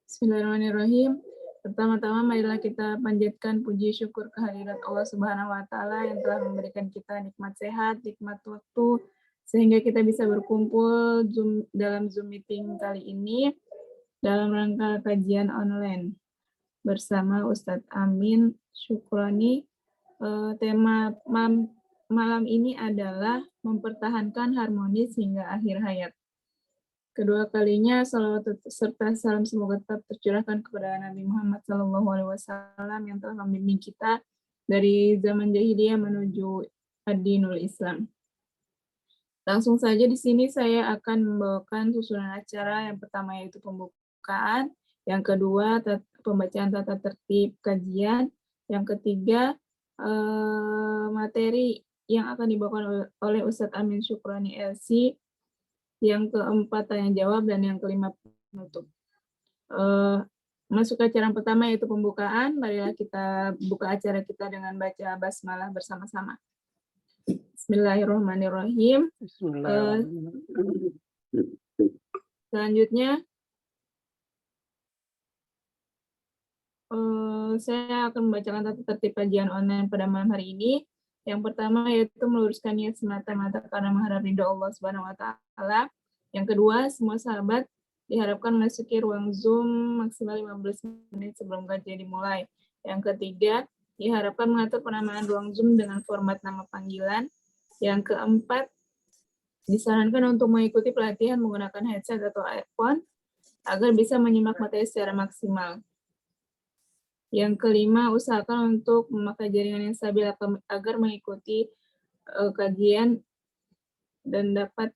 Bismillahirrahmanirrahim. Pertama-tama marilah kita panjatkan puji syukur kehadirat Allah Subhanahu wa taala yang telah memberikan kita nikmat sehat, nikmat waktu sehingga kita bisa berkumpul dalam Zoom meeting kali ini dalam rangka kajian online bersama Ustadz Amin Syukrani. Tema malam ini adalah mempertahankan harmonis hingga akhir hayat. Kedua kalinya salawat serta salam semoga tetap tercurahkan kepada Nabi Muhammad SAW yang telah membimbing kita dari zaman jahiliyah menuju ad-dinul Islam. Langsung saja di sini saya akan membawakan susunan acara. Yang pertama yaitu pembukaan, yang kedua pembacaan tata tertib kajian, yang ketiga materi yang akan dibawakan oleh Ustadz Amin Syukrani LC, yang keempat tanya jawab, dan yang kelima penutup. Masuk ke acara yang pertama yaitu pembukaan. Marilah kita buka acara kita dengan baca basmalah bersama-sama. Bismillahirrahmanirrahim. Selanjutnya saya akan membacakan tata tertib kajian online pada malam hari ini. Yang pertama yaitu meluruskan niat semata-mata karena mengharap ridho Allah Subhanahu wa taala. Yang kedua, semua sahabat diharapkan memasuki ruang Zoom maksimal 15 menit sebelum kajian dimulai. Yang ketiga, diharapkan mengatur penamaan ruang Zoom dengan format nama panggilan. Yang keempat, disarankan untuk mengikuti pelatihan menggunakan headset atau earphone agar bisa menyimak materi secara maksimal. Yang kelima, usahakan untuk memakai jaringan yang stabil agar mengikuti kajian dan dapat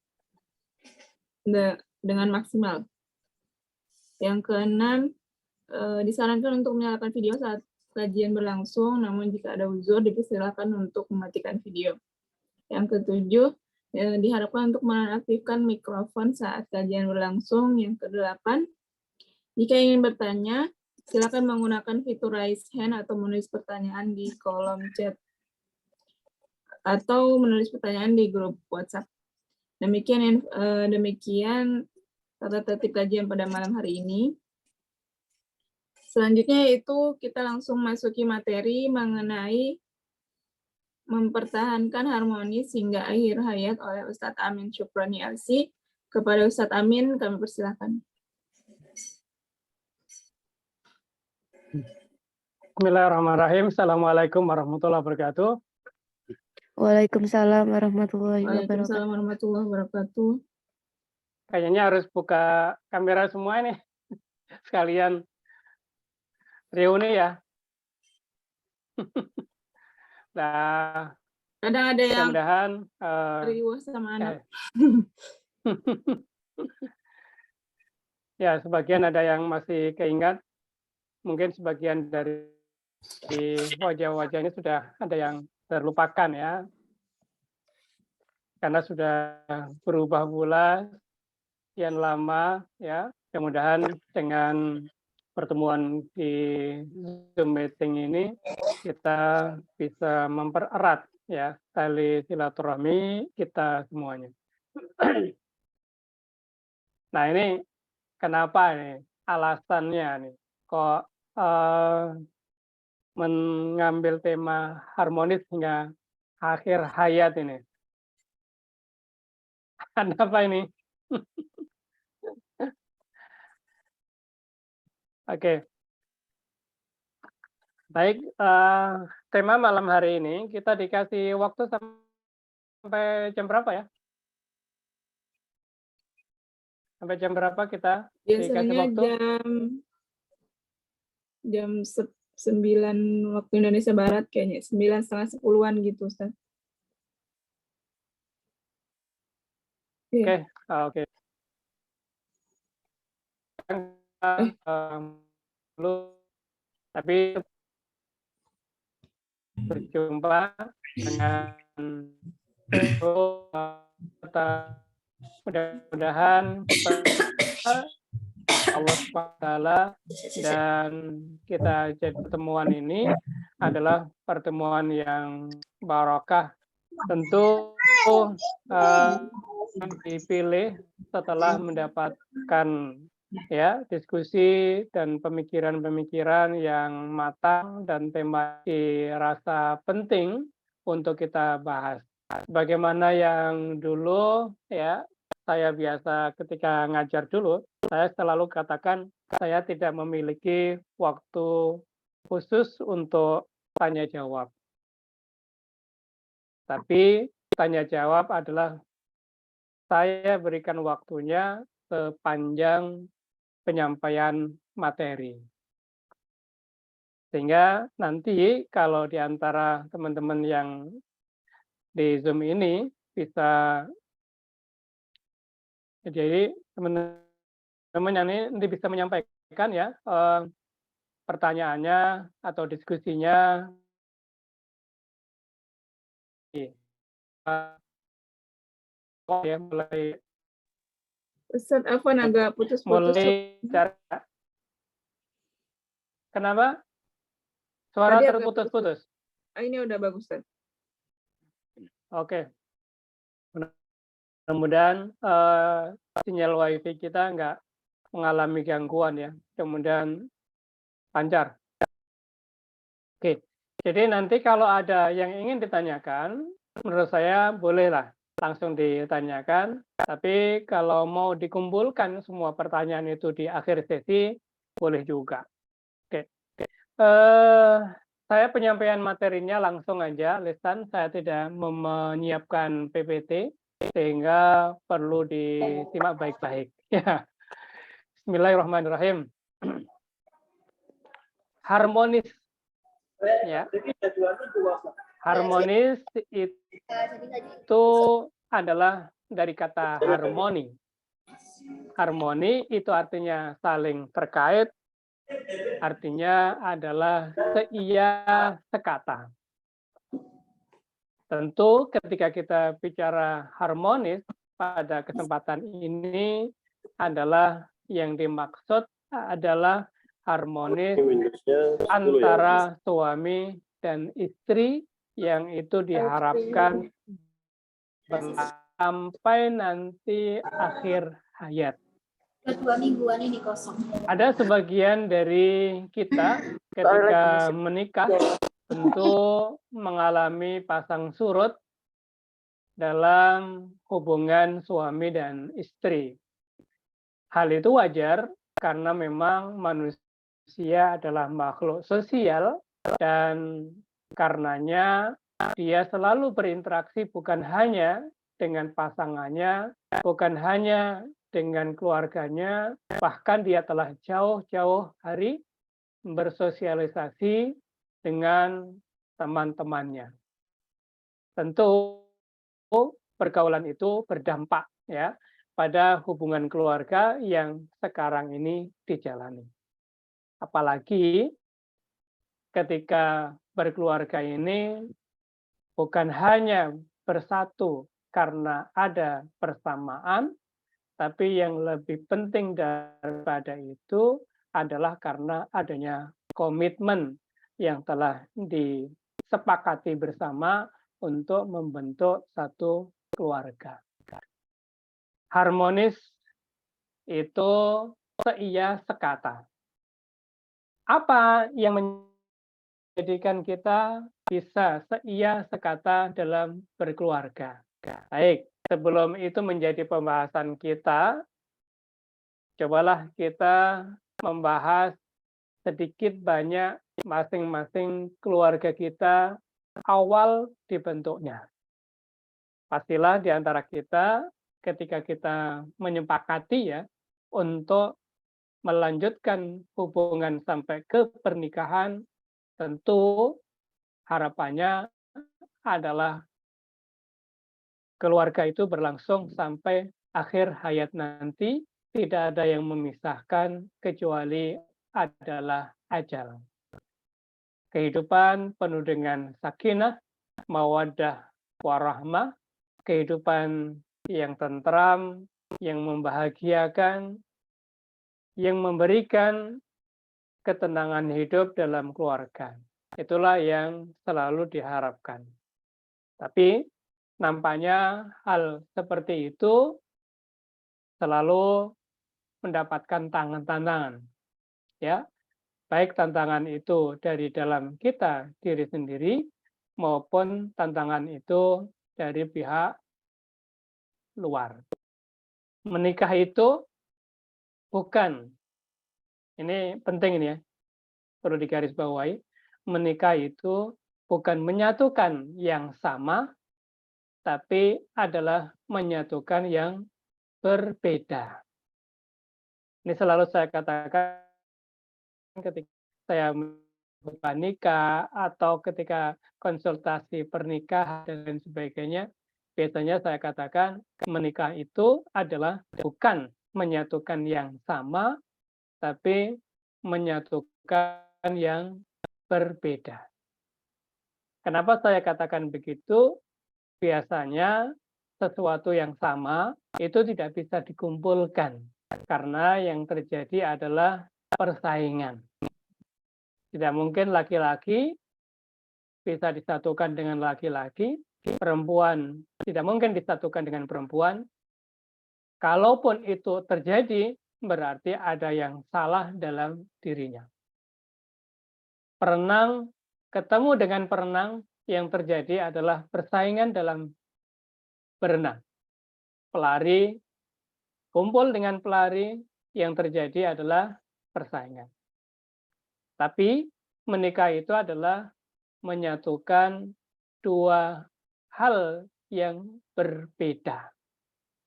dengan maksimal. Yang keenam, disarankan untuk menyalakan video saat kajian berlangsung, namun jika ada uzur dipersilakan untuk mematikan video. Yang ketujuh, diharapkan untuk menonaktifkan mikrofon saat kajian berlangsung. Yang kedelapan, jika ingin bertanya, silakan menggunakan fitur raise hand atau menulis pertanyaan di kolom chat atau menulis pertanyaan di grup WhatsApp. Demikian tata tertib kajian pada malam hari ini. Selanjutnya yaitu kita langsung masuki materi mengenai mempertahankan harmonis hingga akhir hayat oleh Ustadz Amin Syukrani LC. Kepada Ustadz Amin kami persilakan. Bismillahirrahmanirrahim. Assalamualaikum warahmatullahi wabarakatuh. Waalaikumsalam warahmatullahi wabarakatuh. Waalaikumsalam warahmatullahi wabarakatuh. Kayaknya harus buka kamera semua nih. Sekalian reuni ya. Nah, kadang ada yang mudah-mudahan riuh sama anak. Ya, sebagian ada yang masih keingat. Mungkin sebagian dari wajah-wajahnya sudah ada yang terlupakan ya, karena sudah berubah pula sekian lama ya. Mudah-mudahan dengan pertemuan di Zoom meeting ini kita bisa mempererat ya tali silaturahmi kita semuanya. Nah ini kenapa nih alasannya nih kok mengambil tema harmonis hingga akhir hayat ini. Kenapa ini? Oke. Baik, tema malam hari ini kita dikasih waktu sampai jam berapa ya? Sampai jam berapa kita dikasih waktu? Jam 9 waktu Indonesia Barat kayaknya, 9:30, 10-an gitu, Ustaz. Oke, oke. Tapi berjumpa dengan mudah-mudahan Allah SWT dan kita jadi pertemuan ini adalah pertemuan yang barokah. Tentu dipilih setelah mendapatkan ya, diskusi dan pemikiran-pemikiran yang matang dan tema dirasa penting untuk kita bahas. Bagaimana yang dulu ya, saya biasa ketika ngajar dulu, saya selalu katakan saya tidak memiliki waktu khusus untuk tanya jawab. Tapi tanya jawab adalah saya berikan waktunya sepanjang penyampaian materi. Sehingga nanti kalau di antara teman-teman yang di Zoom ini bisa, jadi teman-teman yang ini nanti bisa menyampaikan ya pertanyaannya atau diskusinya. Ya, mulai Ustaz Afwan agak putus-putus. cara. Kenapa? Suara Tadi agak terputus-putus. Ini udah bagus, Ustaz. Oke. Mudah-mudahan sinyal WiFi kita nggak mengalami gangguan ya. Kemudian lancar. Oke. Jadi nanti kalau ada yang ingin ditanyakan, menurut saya bolehlah langsung ditanyakan. Tapi kalau mau dikumpulkan semua pertanyaan itu di akhir sesi, boleh juga. Oke. Saya penyampaian materinya langsung aja, Lisan. Saya tidak menyiapkan PPT, sehingga perlu disimak baik-baik. Ya. Bismillahirrahmanirrahim. Harmonis. Ya. Harmonis itu adalah dari kata harmoni. Harmoni itu artinya saling terkait, artinya adalah seia sekata. Tentu ketika kita bicara harmonis pada kesempatan ini adalah yang dimaksud adalah harmonis antara suami dan istri yang itu diharapkan sampai nanti akhir hayat. 2 mingguan ini kosong. Ada sebagian dari kita ketika menikah tentu mengalami pasang surut dalam hubungan suami dan istri. Hal itu wajar karena memang manusia adalah makhluk sosial dan karenanya dia selalu berinteraksi bukan hanya dengan pasangannya, bukan hanya dengan keluarganya, bahkan dia telah jauh-jauh hari bersosialisasi dengan teman-temannya. Tentu pergaulan itu berdampak ya pada hubungan keluarga yang sekarang ini dijalani. Apalagi ketika berkeluarga ini bukan hanya bersatu karena ada persamaan, tapi yang lebih penting daripada itu adalah karena adanya komitmen yang telah disepakati bersama untuk membentuk satu keluarga. Harmonis itu seia sekata. Apa yang menjadikan kita bisa seia sekata dalam berkeluarga? Baik, sebelum itu menjadi pembahasan kita, cobalah kita membahas sedikit banyak masing-masing keluarga kita awal dibentuknya. Pastilah di antara kita ketika kita menyepakati ya untuk melanjutkan hubungan sampai ke pernikahan, tentu harapannya adalah keluarga itu berlangsung sampai akhir hayat nanti, tidak ada yang memisahkan kecuali adalah ajal. Kehidupan penuh dengan sakinah, mawaddah, warahmah, kehidupan yang tentram, yang membahagiakan, yang memberikan ketenangan hidup dalam keluarga. Itulah yang selalu diharapkan. Tapi nampaknya hal seperti itu selalu mendapatkan tantangan, ya, baik tantangan itu dari dalam kita diri sendiri maupun tantangan itu dari pihak luar. Menikah itu bukan, ini penting ini ya, perlu digarisbawahi, menikah itu bukan menyatukan yang sama, tapi adalah menyatukan yang berbeda. Ini selalu saya katakan ketika saya nikah atau ketika konsultasi pernikahan dan lain sebagainya, biasanya saya katakan menikah itu adalah bukan menyatukan yang sama, tapi menyatukan yang berbeda. Kenapa saya katakan begitu? Biasanya sesuatu yang sama itu tidak bisa dikumpulkan karena yang terjadi adalah persaingan. Tidak mungkin laki-laki bisa disatukan dengan laki-laki, perempuan tidak mungkin disatukan dengan perempuan. Kalaupun itu terjadi, berarti ada yang salah dalam dirinya. Perenang ketemu dengan perenang, yang terjadi adalah persaingan dalam berenang. Pelari kumpul dengan pelari, yang terjadi adalah persaingan. Tapi menikah itu adalah menyatukan dua hal yang berbeda.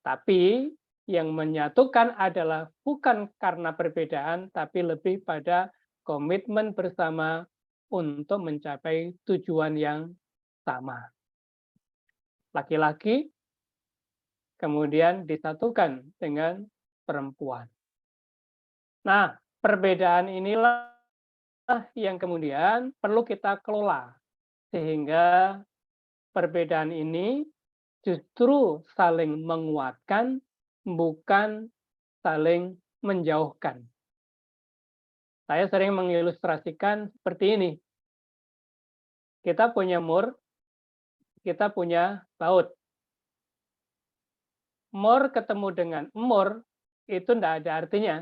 Tapi yang menyatukan adalah bukan karena perbedaan, tapi lebih pada komitmen bersama untuk mencapai tujuan yang sama. Laki-laki kemudian disatukan dengan perempuan. Nah, perbedaan inilah yang kemudian perlu kita kelola, sehingga perbedaan ini justru saling menguatkan, bukan saling menjauhkan. Saya sering mengilustrasikan seperti ini. Kita punya mur, kita punya baut. Mur ketemu dengan emur, itu tidak ada artinya.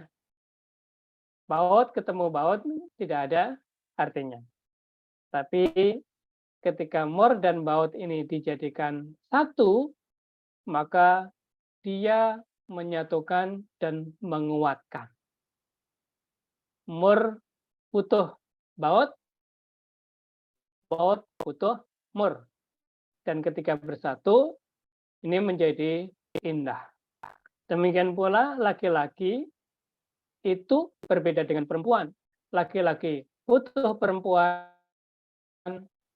Baut ketemu baut, tidak ada artinya. Tapi ketika mur dan baut ini dijadikan satu, maka dia menyatukan dan menguatkan. Mur butuh baut, baut butuh mur. Dan ketika bersatu, ini menjadi indah. Demikian pula laki-laki itu berbeda dengan perempuan. Laki-laki butuh perempuan,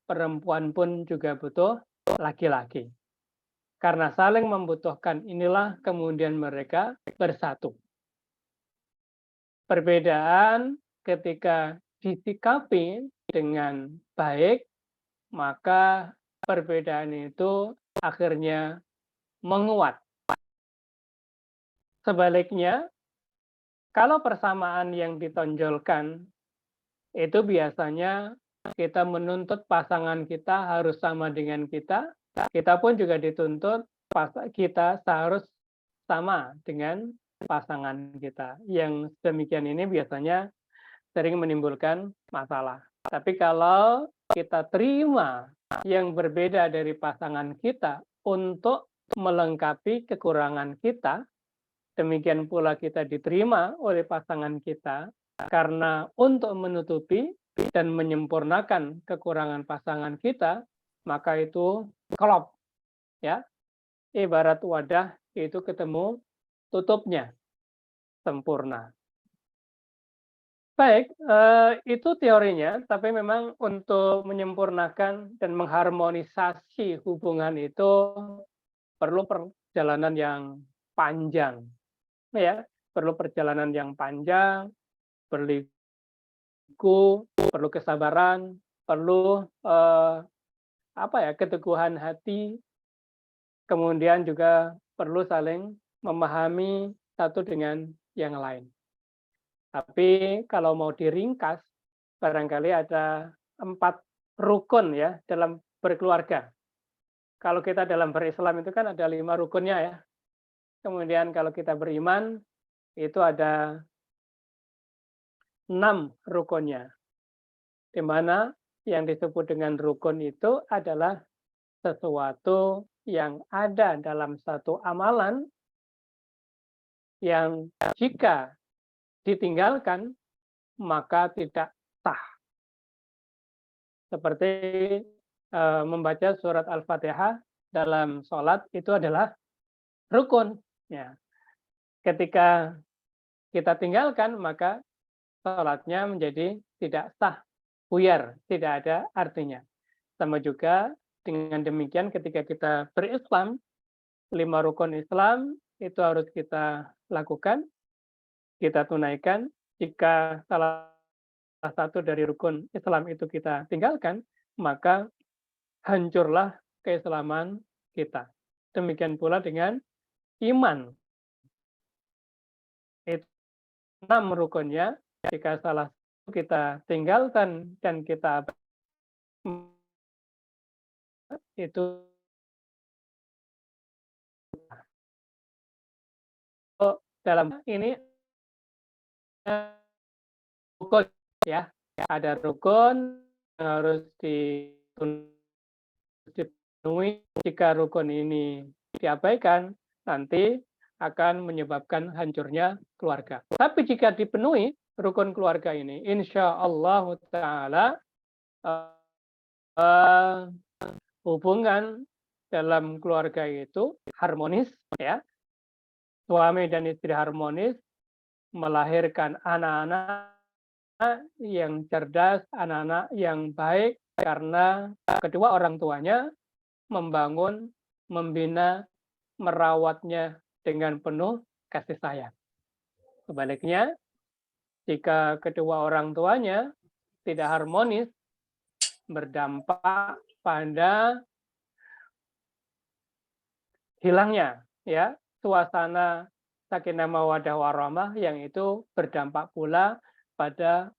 perempuan pun juga butuh laki-laki. Karena saling membutuhkan inilah kemudian mereka bersatu. Perbedaan ketika disikapi dengan baik, maka perbedaan itu akhirnya menguat. Sebaliknya, kalau persamaan yang ditonjolkan, itu biasanya kita menuntut pasangan kita harus sama dengan kita pun juga dituntut kita harus sama dengan pasangan kita. Yang demikian ini biasanya sering menimbulkan masalah. Tapi kalau kita terima yang berbeda dari pasangan kita untuk melengkapi kekurangan kita, demikian pula kita diterima oleh pasangan kita karena untuk menutupi dan menyempurnakan kekurangan pasangan kita, maka itu klop, ya. Ibarat wadah itu ketemu tutupnya sempurna. Baik, itu teorinya, tapi memang untuk menyempurnakan dan mengharmonisasi hubungan itu perlu perjalanan yang panjang, ya, perlu perjalanan yang panjang, perlu kesabaran, perlu keteguhan hati, kemudian juga perlu saling memahami satu dengan yang lain. Tapi kalau mau diringkas, barangkali ada 4 rukun ya dalam berkeluarga. Kalau kita dalam berislam itu kan ada 5 rukunnya ya. Kemudian kalau kita beriman, itu ada 6 rukunnya. Di mana yang disebut dengan rukun itu adalah sesuatu yang ada dalam satu amalan yang jika ditinggalkan maka tidak sah. Seperti membaca surat Al-Fatihah dalam sholat itu adalah rukun. Ya. Ketika kita tinggalkan maka sholatnya menjadi tidak sah, buyar, tidak ada artinya. Sama juga dengan demikian ketika kita berislam, 5 rukun Islam itu harus kita lakukan, kita tunaikan. Jika salah satu dari rukun Islam itu kita tinggalkan, maka hancurlah keislaman kita. Demikian pula dengan iman. Itu 6 rukunnya, jika salah satu kita tinggalkan dan kita itu dalam ini rukun ya, ada rukun yang harus dipenuhi. Jika rukun ini diabaikan, nanti akan menyebabkan hancurnya keluarga. Tapi jika dipenuhi rukun keluarga ini, insya Allah Ta'ala hubungan dalam keluarga itu harmonis, ya. Suami dan istri harmonis, melahirkan anak-anak yang cerdas, anak-anak yang baik, karena kedua orang tuanya membangun, membina, merawatnya dengan penuh kasih sayang. Sebaliknya, jika kedua orang tuanya tidak harmonis, berdampak pada hilangnya ya suasana sakinah mawaddah warahmah, yang itu berdampak pula pada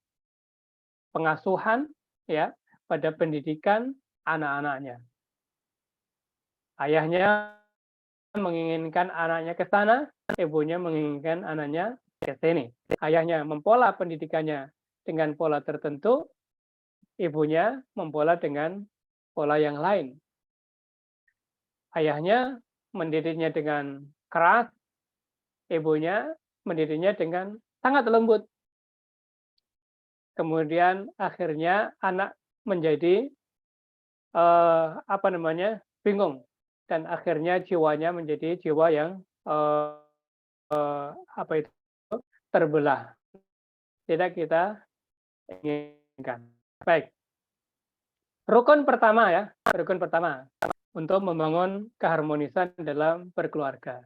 pengasuhan ya, pada pendidikan anak-anaknya. Ayahnya menginginkan anaknya ke sana, ibunya menginginkan anaknya ke sini. Ayahnya mempola pendidikannya dengan pola tertentu, ibunya mempola dengan pola yang lain. Ayahnya mendidiknya dengan keras, ibunya mendidiknya dengan sangat lembut. Kemudian akhirnya anak menjadi bingung, dan akhirnya jiwanya menjadi jiwa yang terbelah. Tidak kita inginkan. Baik. Rukun pertama ya, rukun pertama untuk membangun keharmonisan dalam berkeluarga,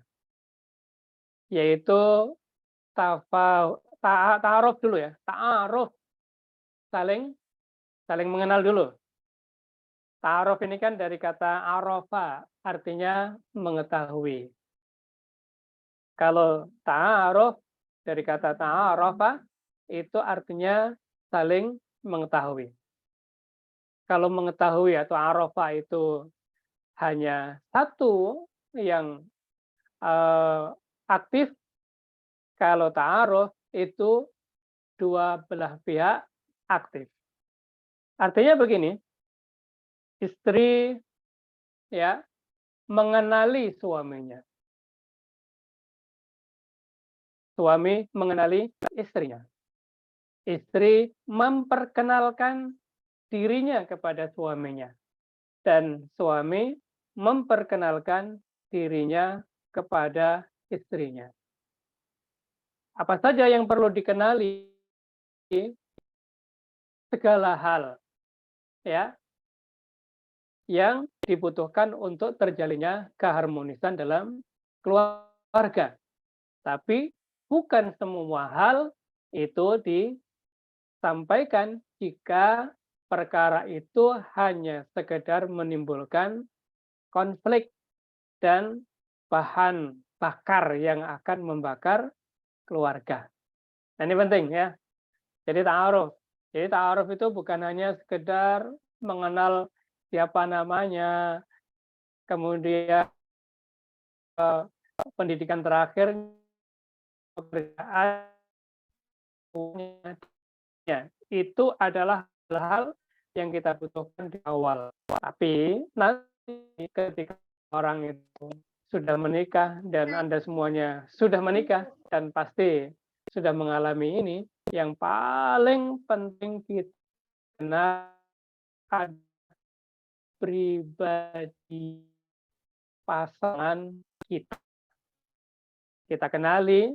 yaitu ta'aruf dulu ya, ta'aruf, saling mengenal dulu. Ta'aruf ini kan dari kata arafa, artinya mengetahui. Kalau ta'aruf dari kata ta'arafa itu artinya saling mengetahui. Kalau mengetahui atau arafa itu hanya satu yang aktif, kalau ta'aruf itu dua belah pihak aktif. Artinya begini, istri ya mengenali suaminya, suami mengenali istrinya, istri memperkenalkan dirinya kepada suaminya, dan suami memperkenalkan dirinya kepada istrinya. Apa saja yang perlu dikenali? Segala hal ya yang dibutuhkan untuk terjalinnya keharmonisan dalam keluarga. Tapi bukan semua hal itu disampaikan jika perkara itu hanya sekedar menimbulkan konflik dan bahan bakar yang akan membakar keluarga. Nah, ini penting ya. Jadi ta'aruf. Jadi ta'aruf itu bukan hanya sekedar mengenal siapa namanya, kemudian pendidikan terakhir pekerjaan itu adalah hal yang kita butuhkan di awal. Tapi nanti ketika orang itu sudah menikah dan Anda semuanya sudah menikah dan pasti sudah mengalami ini, yang paling penting kita kenal pribadi pasangan kita. Kita kenali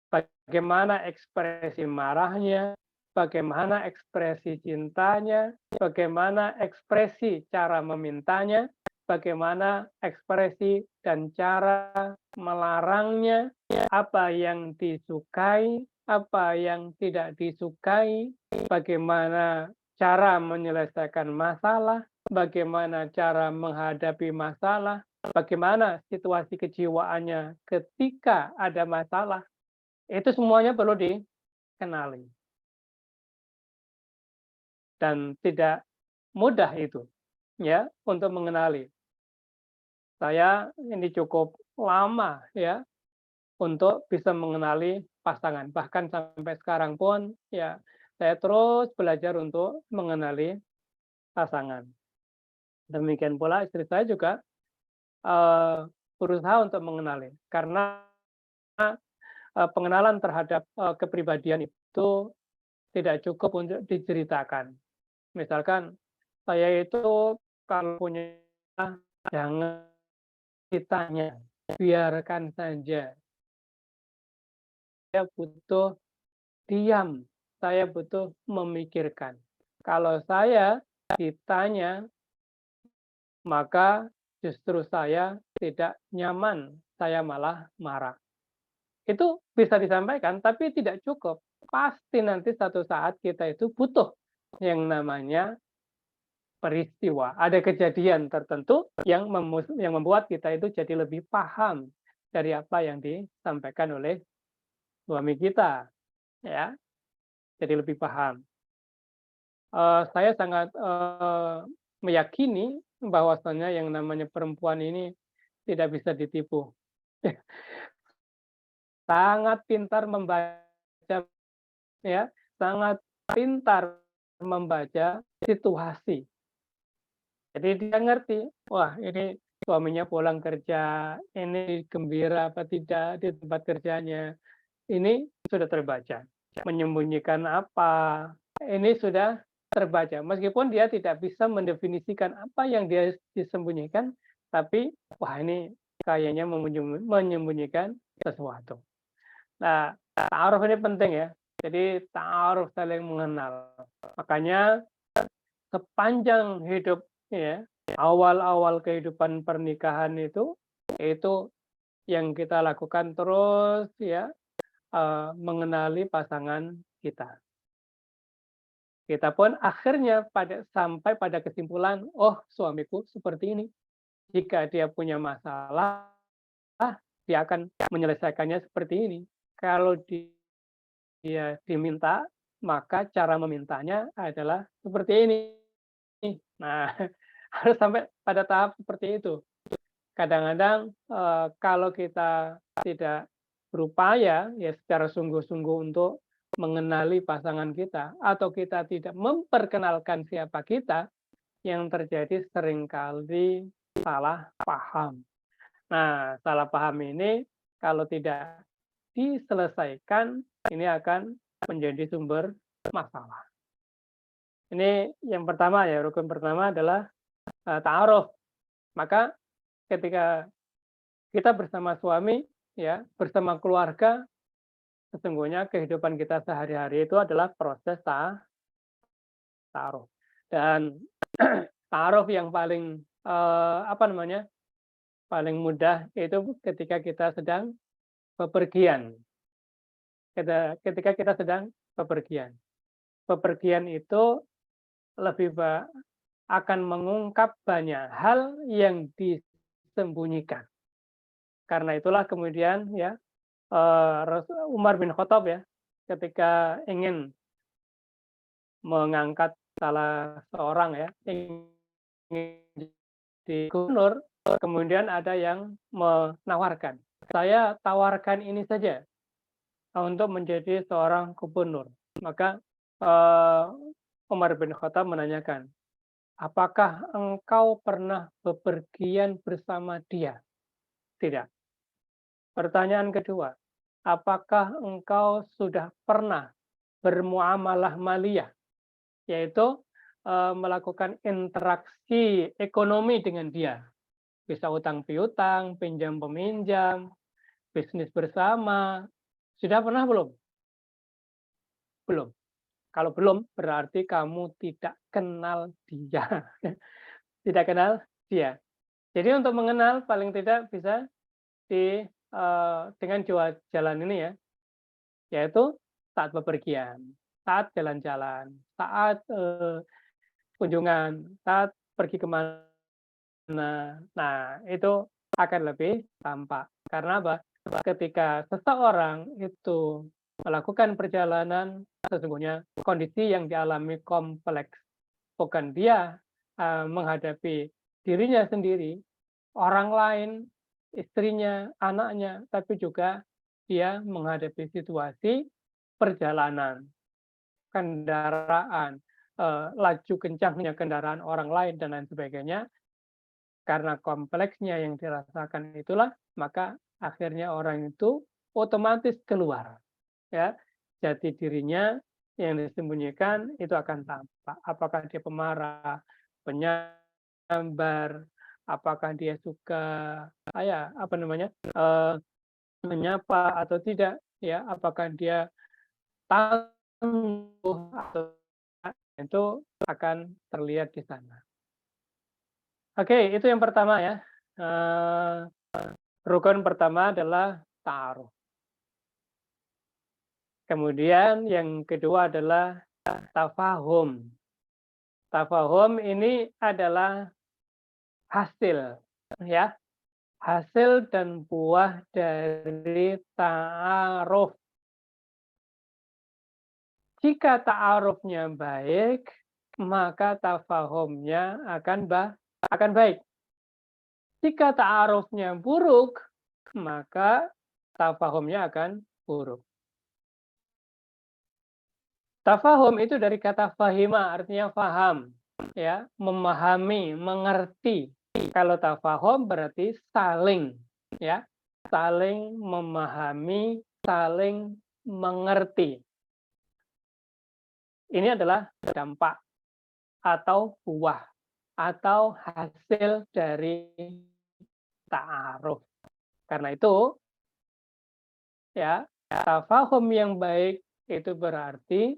bagaimana ekspresi marahnya, bagaimana ekspresi cintanya, bagaimana ekspresi cara memintanya, bagaimana ekspresi dan cara melarangnya, apa yang disukai, apa yang tidak disukai, bagaimana cara menyelesaikan masalah, bagaimana cara menghadapi masalah, bagaimana situasi kejiwaannya ketika ada masalah. Itu semuanya perlu dikenali. Dan tidak mudah itu ya untuk mengenali. Saya ini cukup lama ya untuk bisa mengenali pasangan. Bahkan sampai sekarang pun ya saya terus belajar untuk mengenali pasangan. Demikian pula istri saya juga berusaha untuk mengenali. Karena pengenalan terhadap kepribadian itu tidak cukup untuk diceritakan. Misalkan saya itu kalau punya jangan ditanya, biarkan saja. Saya butuh diam, saya butuh memikirkan. Kalau saya ditanya, maka justru saya tidak nyaman, saya malah marah. Itu bisa disampaikan, tapi tidak cukup. Pasti nanti satu saat kita itu butuh yang namanya peristiwa. Ada kejadian tertentu yang membuat kita itu jadi lebih paham dari apa yang disampaikan oleh suami kita, ya. Jadi lebih paham. Saya sangat meyakini bahwasannya yang namanya perempuan ini tidak bisa ditipu. Sangat pintar membaca, ya, sangat pintar membaca situasi. Jadi dia ngerti, wah ini suaminya pulang kerja, ini gembira apa tidak di tempat kerjanya. Ini sudah terbaca. Menyembunyikan apa, ini sudah terbaca. Meskipun dia tidak bisa mendefinisikan apa yang dia disembunyikan, tapi wah ini kayaknya menyembunyikan sesuatu. Nah, ta'aruf ini penting ya. Jadi ta'aruf saling mengenal. Makanya sepanjang hidup ya, awal-awal kehidupan pernikahan itu yang kita lakukan terus ya, mengenali pasangan kita. Kita pun akhirnya sampai pada kesimpulan, oh suamiku seperti ini. Jika dia punya masalah, dia akan menyelesaikannya seperti ini. Kalau dia diminta, maka cara memintanya adalah seperti ini. Nah, harus sampai pada tahap seperti itu. Kadang-kadang kalau kita tidak berupaya ya secara sungguh-sungguh untuk mengenali pasangan kita atau kita tidak memperkenalkan siapa kita, yang terjadi seringkali salah paham. Nah, salah paham ini kalau tidak diselesaikan, ini akan menjadi sumber masalah. Ini yang pertama ya, rukun pertama adalah ta'aruf. Maka ketika kita bersama suami, ya bersama keluarga, sesungguhnya kehidupan kita sehari-hari itu adalah proses ta'aruf. Dan ta'aruf yang paling paling mudah itu ketika kita sedang bepergian. Ketika kita sedang bepergian. Bepergian itu lebih akan mengungkap banyak hal yang disembunyikan. Karena itulah kemudian ya Umar bin Khattab ya ketika ingin mengangkat salah seorang ya ingin di gubernur, kemudian ada yang menawarkan, saya tawarkan ini saja, untuk menjadi seorang gubernur. Maka eh, Umar bin Khattab menanyakan, apakah engkau pernah bepergian bersama dia? Tidak. Pertanyaan kedua, apakah engkau sudah pernah bermuamalah maliyah, yaitu melakukan interaksi ekonomi dengan dia? Bisa utang piutang, pinjam peminjam, bisnis bersama. Sudah pernah belum? Belum. Kalau belum, berarti kamu tidak kenal dia. Tidak kenal dia. Jadi untuk mengenal paling tidak bisa dengan dua jalan ini ya, yaitu saat bepergian, saat jalan-jalan, saat kunjungan, saat pergi kemana. Nah, itu akan lebih tampak. Karena apa? Ketika seseorang itu melakukan perjalanan, sesungguhnya kondisi yang dialami kompleks. Bukan dia menghadapi dirinya sendiri, orang lain, istrinya, anaknya, tapi juga dia menghadapi situasi perjalanan, kendaraan, laju kencangnya kendaraan orang lain, dan lain sebagainya. Karena kompleksnya yang dirasakan itulah, maka akhirnya orang itu otomatis keluar. Ya, jati dirinya yang disembunyikan itu akan tampak. Apakah dia pemarah, penyambar, apakah dia suka menyapa atau tidak, ya, apakah dia tangguh atau tidak, itu akan terlihat di sana. Oke, itu yang pertama ya. Rukun pertama adalah ta'aruf. Kemudian yang kedua adalah tafahum. Tafahum ini adalah hasil, ya, hasil dan buah dari ta'aruf. Jika ta'arufnya baik, maka tafahumnya akan baik. Jika ta'arufnya buruk, maka tafahumnya akan buruk. Tafahum itu dari kata fahima, artinya faham, ya, memahami, mengerti. Kalau tafahum berarti saling, ya, saling memahami, saling mengerti. Ini adalah dampak atau buah atau hasil dari ta'aruf. Karena itu, ya, tafahum yang baik itu berarti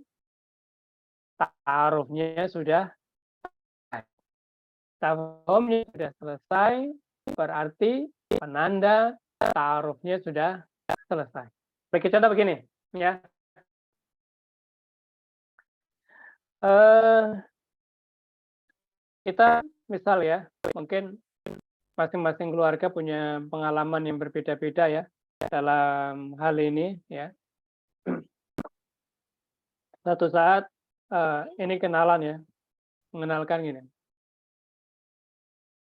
ta'arufnya sudah tafahumnya sudah selesai, berarti penanda ta'arufnya sudah selesai. Bagi contoh begini, ya. Kita misal ya, mungkin masing-masing keluarga punya pengalaman yang berbeda-beda ya dalam hal ini ya. Satu saat ini kenalan ya, mengenalkan gini.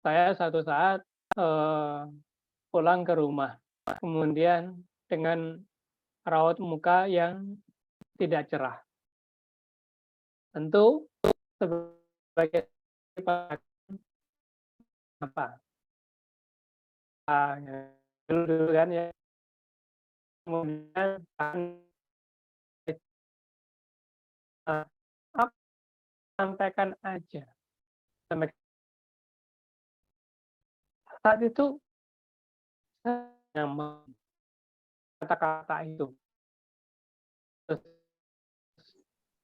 Saya satu saat pulang ke rumah, kemudian dengan raut muka yang tidak cerah. Tentu sebagai apa? Dulu kan ya. Kemudian sampaikan aja. Saat itu saya nyaman kata-kata itu. Terus,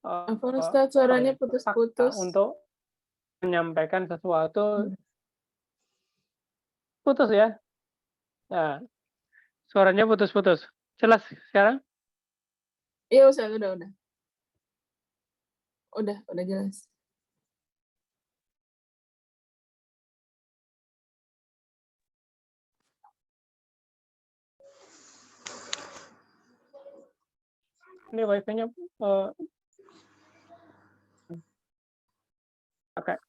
Apa Ustaz, suaranya putus-putus. untuk menyampaikan sesuatu putus ya. Nah, suaranya putus-putus. Jelas sekarang? Iya Ustaz, udah. Udah jelas. Ini wifi-nya pakai.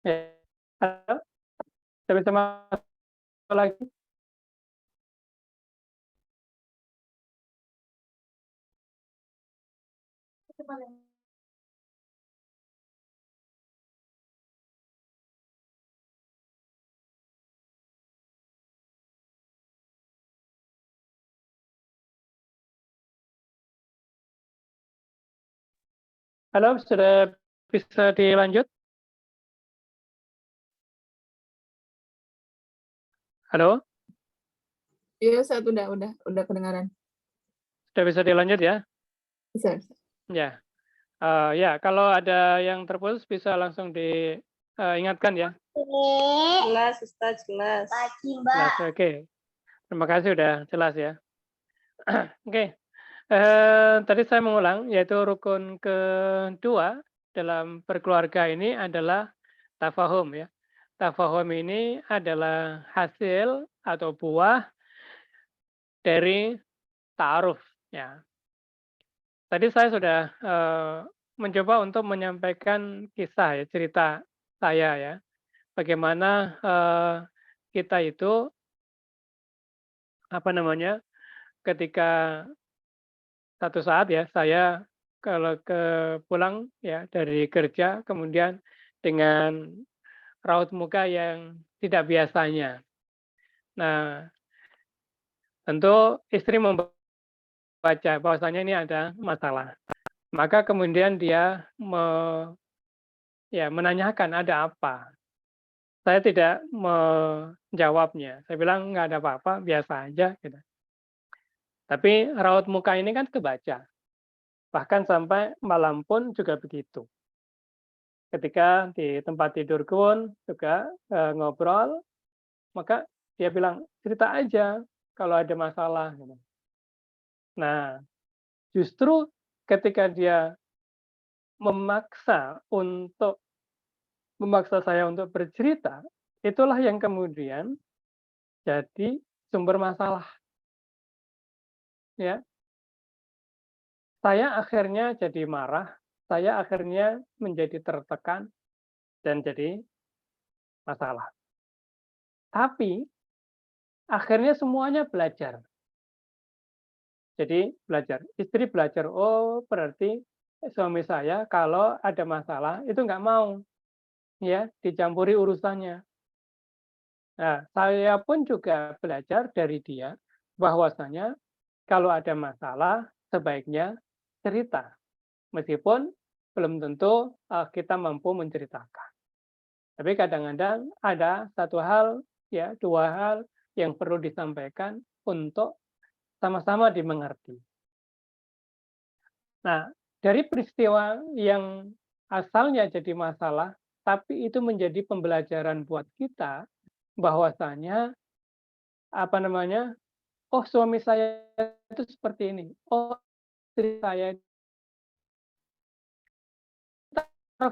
Ya. Halo? Bisa masuk lagi? Halo, sudah bisa dilanjut? Halo, Iya, Ustaz, udah kedengaran. sudah bisa dilanjut ya? Bisa. Ya, ya kalau ada yang terputus bisa langsung diingatkan ya. Jelas, Ustaz, jelas. Pagi, Jelas, Mbak. oke. Terima kasih udah jelas ya. Oke, tadi saya mengulang, yaitu rukun kedua dalam berkeluarga ini adalah tafahum ya. Tafahum ini adalah hasil atau buah dari ta'aruf ya. Tadi saya sudah mencoba untuk menyampaikan kisah ya, cerita saya ya. Bagaimana kita itu apa namanya? Ketika satu saat ya saya kalau pulang ya dari kerja kemudian dengan raut muka yang tidak biasanya. Nah, tentu istri membaca bahwasanya ini ada masalah. Maka kemudian dia menanyakan ada apa. Saya tidak menjawabnya. Saya bilang nggak ada apa-apa, biasa aja gitu. Tapi raut muka ini kan kebaca. Bahkan sampai malam pun juga begitu. Ketika di tempat tidur pun juga ngobrol, maka dia bilang cerita aja kalau ada masalah. Gitu. Nah, justru ketika dia memaksa saya untuk bercerita, itulah yang kemudian jadi sumber masalah. Ya, saya akhirnya jadi marah, saya akhirnya menjadi tertekan dan jadi masalah. Tapi akhirnya semuanya belajar. Jadi belajar, istri belajar, oh berarti suami saya kalau ada masalah itu nggak mau ya dicampuri urusannya. Nah, saya pun juga belajar dari dia bahwasanya kalau ada masalah sebaiknya cerita, meskipun belum tentu kita mampu menceritakan. Tapi kadang-kadang ada satu hal, ya dua hal yang perlu disampaikan untuk sama-sama dimengerti. Nah, dari peristiwa yang asalnya jadi masalah, tapi itu menjadi pembelajaran buat kita bahwasanya apa namanya? Oh, suami saya itu seperti ini. Oh, istri saya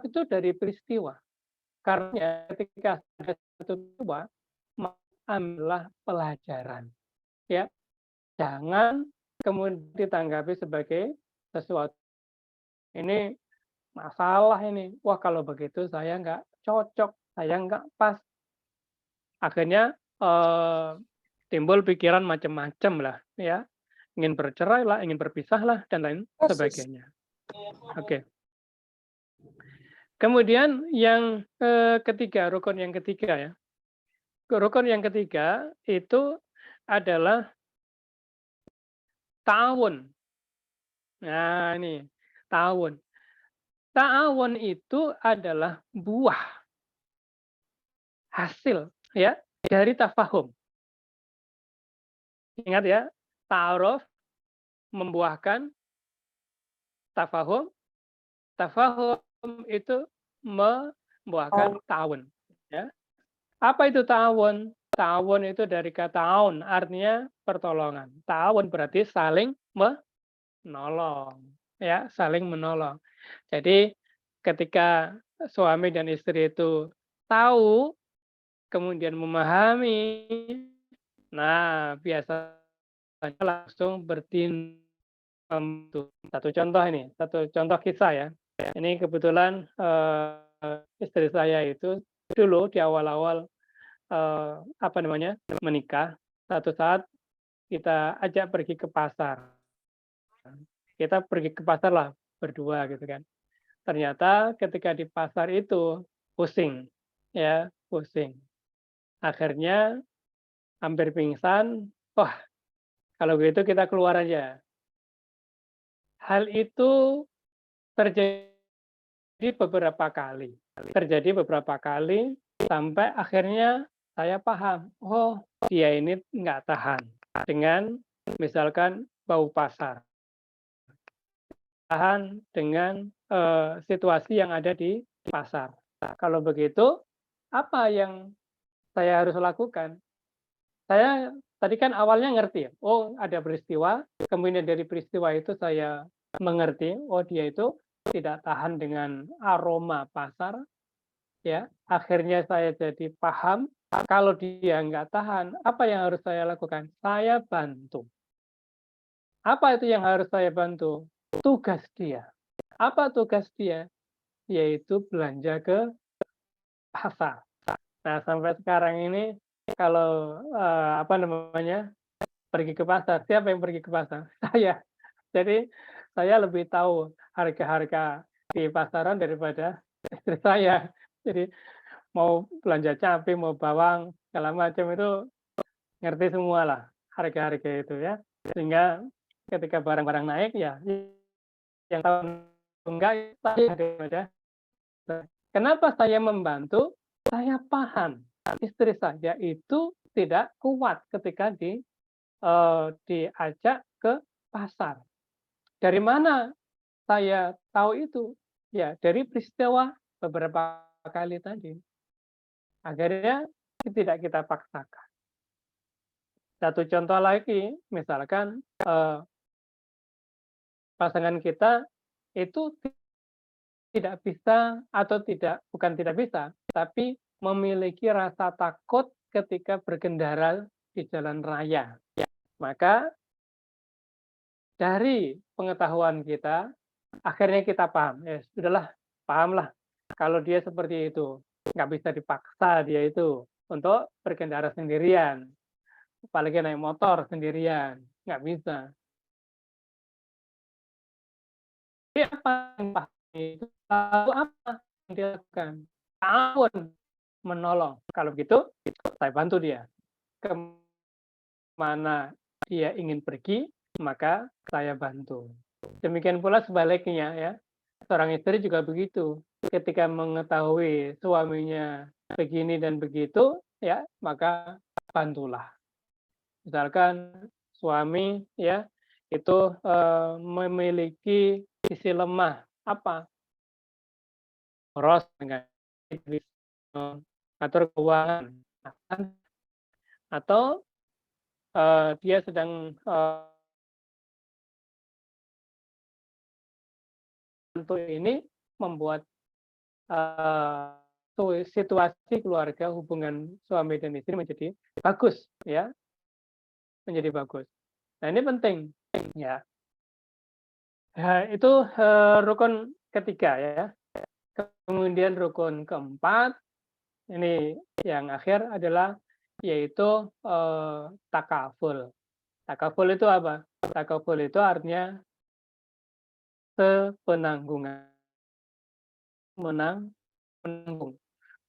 itu dari peristiwa. Karena ketika ada satu peristiwa, ambillah pelajaran. Ya, jangan kemudian ditanggapi sebagai sesuatu. Ini masalah ini. Wah, kalau begitu saya nggak cocok, saya nggak pas. Akhirnya timbul pikiran macam-macam lah, ya. Ingin bercerai lah, ingin berpisah lah, dan lain sebagainya. Oke. Kemudian yang ketiga, rukun yang ketiga ya. Rukun yang ketiga itu adalah ta'awun. Nah, ini ta'awun. Ta'awun itu adalah buah hasil ya dari tafahum. Ingat ya, ta'aruf membuahkan tafahum. Tafahum itu membuahkan ta'awun. Ya. Apa itu ta'awun? Ta'awun itu dari kata aun, artinya pertolongan. Ta'awun berarti saling menolong. Ya, saling menolong. Jadi ketika suami dan istri itu tahu, kemudian memahami, nah biasanya langsung bertindak. Satu contoh ini, satu contoh kisah ya. Ini kebetulan istri saya itu dulu di awal-awal menikah, satu saat kita ajak pergi ke pasar. Kita pergi ke pasar lah, berdua gitu kan. Ternyata ketika di pasar itu pusing, ya pusing. Akhirnya hampir pingsan. Wah, kalau begitu kita keluar aja. Hal itu terjadi beberapa kali. Terjadi beberapa kali sampai akhirnya saya paham, oh dia ini nggak tahan dengan misalkan bau pasar, tahan dengan situasi yang ada di pasar. Kalau begitu, apa yang saya harus lakukan? Saya tadi kan awalnya ngerti, oh ada peristiwa, kemudian dari peristiwa itu saya mengerti, oh dia itu tidak tahan dengan aroma pasar, ya. Akhirnya saya jadi paham, kalau dia nggak tahan, apa yang harus saya lakukan? Saya bantu. Apa itu yang harus saya bantu? Tugas dia. Apa tugas dia? Yaitu belanja ke pasar. Nah, sampai sekarang ini kalau apa namanya pergi ke pasar, siapa yang pergi ke pasar? Saya. Jadi saya lebih tahu harga-harga di pasaran daripada istri saya. Jadi mau belanja cabai, mau bawang, segala macam itu ngerti semua lah harga-harga itu ya. Sehingga ketika barang-barang naik ya yang tahu enggak saya daripada. Kenapa saya membantu? Saya paham istri saya itu tidak kuat ketika diajak ke pasar. Dari mana saya tahu itu? Ya, dari peristiwa beberapa kali tadi. Akhirnya tidak kita paksakan. Satu contoh lagi, misalkan pasangan kita itu tidak bisa atau bukan tidak bisa, tapi memiliki rasa takut ketika berkendara di jalan raya. Maka dari pengetahuan kita, akhirnya kita paham, ya sudahlah, pahamlah. Kalau dia seperti itu, nggak bisa dipaksa dia itu untuk berkendara sendirian, apalagi naik motor sendirian, nggak bisa. Jadi apa yang paham itu? Lalu apa yang dilakukan? Tahun menolong. Kalau begitu, saya bantu dia. Kemana dia ingin pergi, maka saya bantu. Demikian pula sebaliknya ya. Seorang istri juga begitu. Ketika mengetahui suaminya begini dan begitu, ya, maka bantulah. Misalkan suami ya itu memiliki sisi lemah apa? Boros dengan atur keuangan atau dia sedang tentu ini membuat situasi keluarga hubungan suami dan istri menjadi bagus ya, menjadi bagus. Nah ini penting ya. Itu rukun ketiga ya. Kemudian rukun keempat ini yang akhir adalah yaitu takaful. Takaful itu apa? Takaful itu artinya sepenanggungan. Menanggung.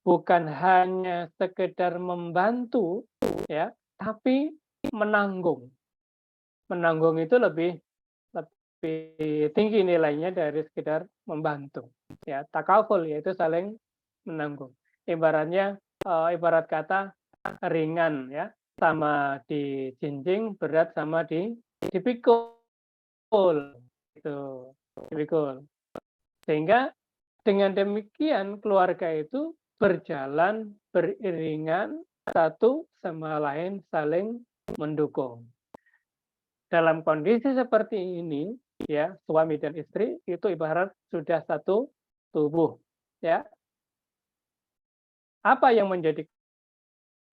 Bukan hanya sekedar membantu ya, tapi menanggung. Menanggung itu lebih tinggi nilainya dari sekedar membantu. Ya, takaful yaitu saling menanggung. Ibaratnya ibarat kata ringan ya, sama dijinjing, berat sama dipikul. Itu dipikul. Sehingga dengan demikian keluarga itu berjalan beriringan satu sama lain saling mendukung. Dalam kondisi seperti ini ya, suami dan istri itu ibarat sudah satu tubuh ya. Apa yang menjadi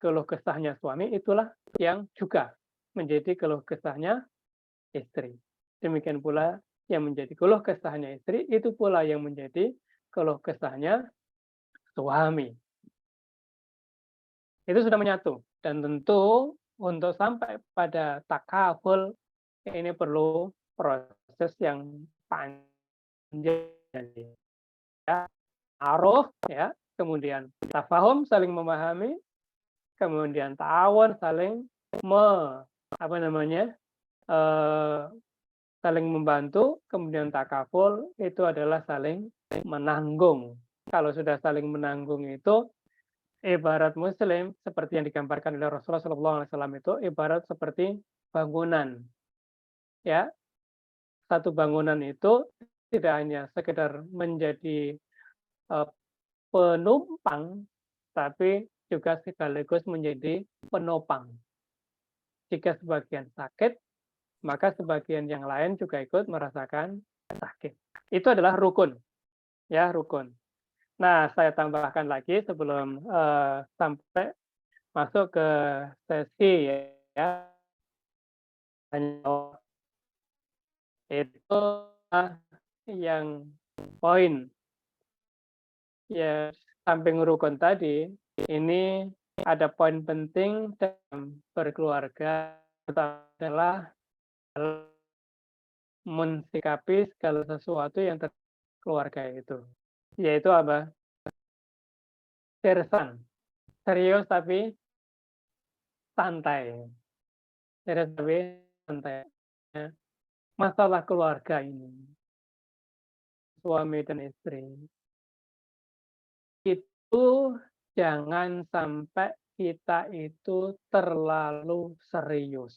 keluh kesahnya suami itulah yang juga menjadi keluh kesahnya istri. Demikian pula yang menjadi keluh kesahnya istri itu pula yang menjadi keluh kesahnya suami. Itu sudah menyatu dan tentu untuk sampai pada takaful ini perlu proses yang panjang menjadi ya, ta'aruf ya, kemudian tafahum saling memahami, kemudian ta'awun saling apa namanya? Saling membantu, kemudian takaful itu adalah saling menanggung. Kalau sudah saling menanggung itu ibarat muslim seperti yang digambarkan oleh Rasulullah SAW itu ibarat seperti bangunan. Ya, satu bangunan itu tidak hanya sekedar menjadi penumpang, tapi juga sekaligus menjadi penopang. Jika sebagian sakit, maka sebagian yang lain juga ikut merasakan sakit. Itu adalah rukun, ya rukun. Nah, saya tambahkan lagi sebelum sampai masuk ke sesi ya, itu yang poin ya, samping rukun tadi, ini ada poin penting dalam berkeluarga adalah mensikapi segala sesuatu yang keluarga itu, yaitu apa? Sersan, serius tapi santai, serius tapi santai. Ya. Masalah keluarga ini, suami dan istri, itu jangan sampai kita itu terlalu serius,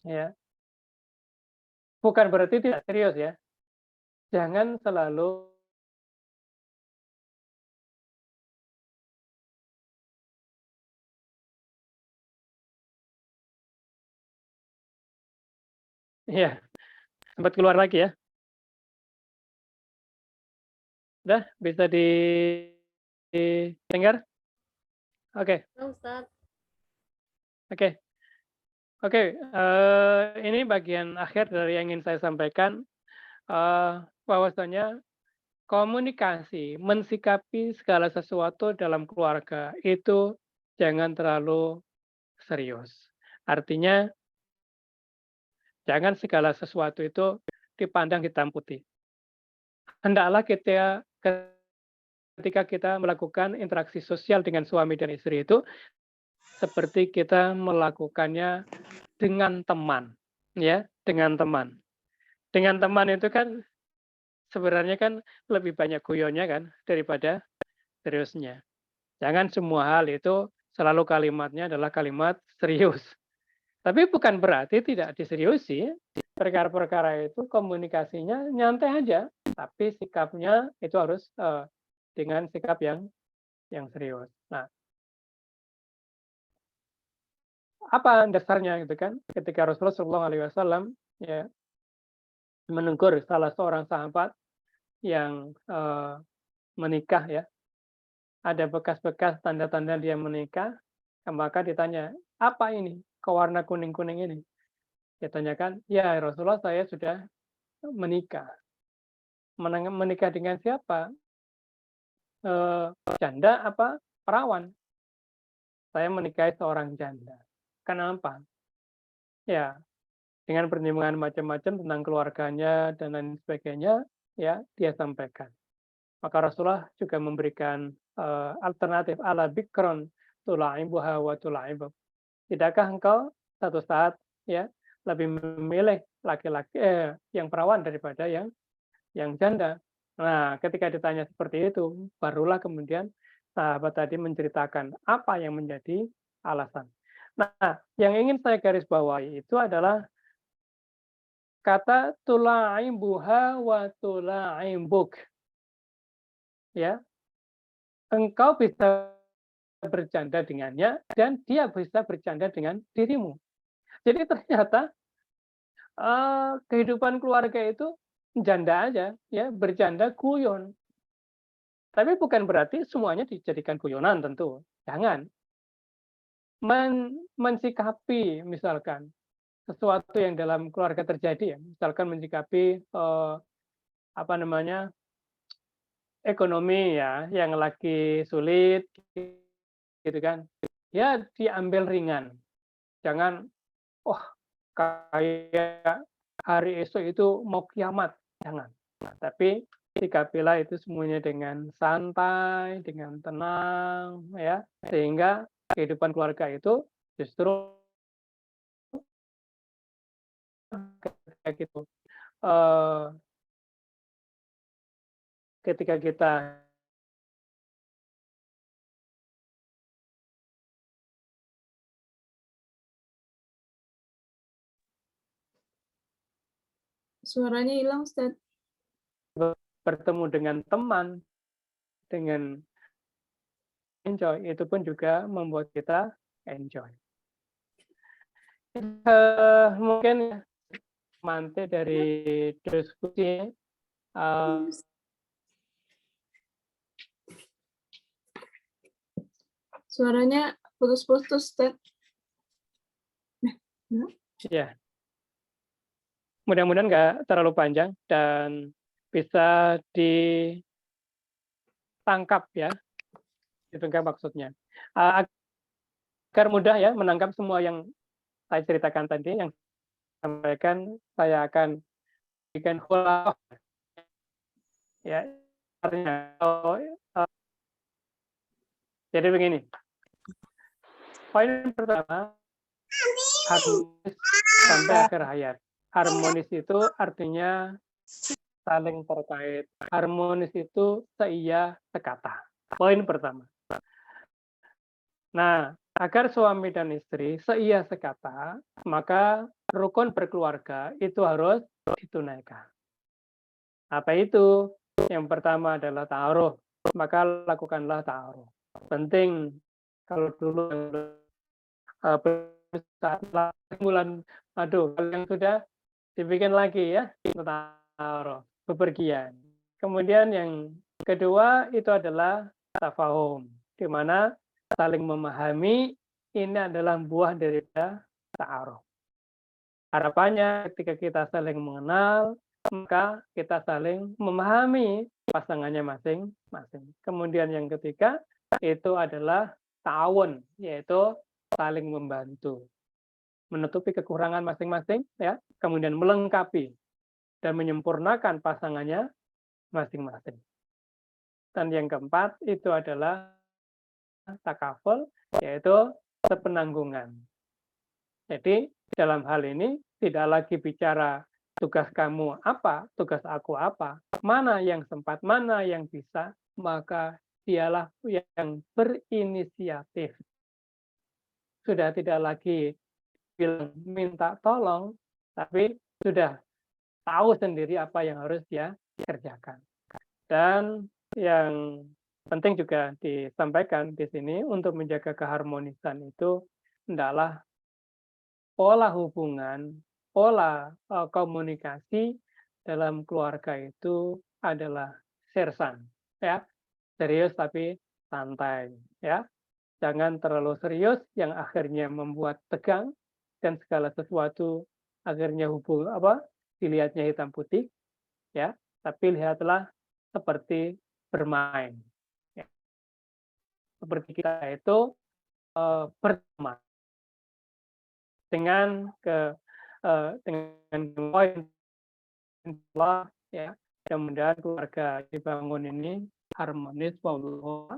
ya. Bukan berarti tidak serius ya. Jangan selalu ya, sempat keluar lagi ya. Udah bisa didengar? Oke. Ustaz. Oke. Ini bagian akhir dari yang ingin saya sampaikan, bahwasanya komunikasi, mensikapi segala sesuatu dalam keluarga itu jangan terlalu serius. Artinya, jangan segala sesuatu itu dipandang hitam putih. Hendaklah ketika kita melakukan interaksi sosial dengan suami dan istri itu, seperti kita melakukannya dengan teman, ya, dengan teman. Dengan teman itu kan sebenarnya kan lebih banyak guyonnya kan daripada seriusnya. Jangan semua hal itu selalu kalimatnya adalah kalimat serius. Tapi bukan berarti tidak diseriusi. Perkara-perkara itu komunikasinya nyantai aja, tapi sikapnya itu harus dengan sikap yang serius. Nah, apa dasarnya gitu kan? Ketika Rasulullah SAW ya menegur salah seorang sahabat yang menikah ya, ada bekas-bekas tanda-tanda dia menikah, maka ditanya, apa ini? Kok warna kuning-kuning ini? Dia tanyakan, ya Rasulullah saya sudah menikah. Menikah dengan siapa? Janda apa perawan? Saya menikahi seorang janda. Kenapa? Ya, dengan pertimbangan macam-macam tentang keluarganya dan lain sebagainya, ya dia sampaikan. Maka Rasulullah juga memberikan alternatif ala bikron tula'ibuha wa tula'ibuk. Tidakkah engkau satu saat ya lebih memilih laki-laki yang perawan daripada yang janda? Nah, ketika ditanya seperti itu, barulah kemudian sahabat tadi menceritakan apa yang menjadi alasan. Nah, yang ingin saya garis bawahi itu adalah kata tula'ibuha wa tula'ibuk. Ya, engkau bisa bercanda dengannya dan dia bisa bercanda dengan dirimu. Jadi ternyata kehidupan keluarga itu janda aja, ya bercanda guyon. Tapi bukan berarti semuanya dijadikan guyonan tentu. Jangan. Mensikapi misalkan sesuatu yang dalam keluarga terjadi ya, misalkan mensikapi apa namanya ekonomi ya yang lagi sulit gitu kan. Ya diambil ringan. Jangan kayak hari esok itu mau kiamat. Jangan. Nah, tapi sikapilah itu semuanya dengan santai, dengan tenang, ya, sehingga kehidupan keluarga itu justru ketika gitu, eee, ketika kita Suaranya hilang, Ustaz. bertemu dengan teman, dengan enjoy, itu pun juga membuat kita enjoy. Mungkin mantik dari diskusi, Suaranya putus-putus, Ustaz. ya, mudah-mudahan nggak terlalu panjang dan bisa ditangkap ya, ditangkap maksudnya. Agar mudah ya menangkap semua yang saya ceritakan tadi, yang sampaikan, saya akan bikin khulafah ya, artinya jadi begini. Poin pertama, harmonis sampai akhir hayat. Harmonis itu artinya saling terkait. Harmonis itu seia sekata. Poin pertama. Nah, agar suami dan istri seia sekata, maka rukun berkeluarga itu harus ditunaikan. Apa itu? Yang pertama adalah ta'aruf. Maka lakukanlah ta'aruf. Penting. Kalau dulu bulan madu yang sudah dibikin lagi ya, ta'aruf, bepergian. Kemudian yang kedua itu adalah tafahum, di mana saling memahami ini adalah buah dari ta'aruf. Harapannya ketika kita saling mengenal, maka kita saling memahami pasangannya masing-masing. Kemudian yang ketiga itu adalah ta'awun, yaitu saling membantu, menutupi kekurangan masing-masing, ya, kemudian melengkapi dan menyempurnakan pasangannya masing-masing. Dan yang keempat itu adalah takaful, yaitu sepenanggungan. Jadi dalam hal ini tidak lagi bicara tugas kamu apa, tugas aku apa, mana yang sempat, mana yang bisa, maka dialah yang berinisiatif. Sudah tidak lagi bilang minta tolong, tapi sudah tahu sendiri apa yang harus dia kerjakan. Dan yang penting juga disampaikan di sini, untuk menjaga keharmonisan itu hendaklah pola hubungan, pola komunikasi dalam keluarga itu adalah sersan, ya, serius tapi santai, ya. Jangan terlalu serius yang akhirnya membuat tegang dan segala sesuatu akhirnya dilihatnya hitam putih, ya. Tapi lihatlah seperti bermain, ya. Seperti kita itu berteman dengan poin Allah, ya. Mudah-mudahan keluarga dibangun ini harmonis, wallahu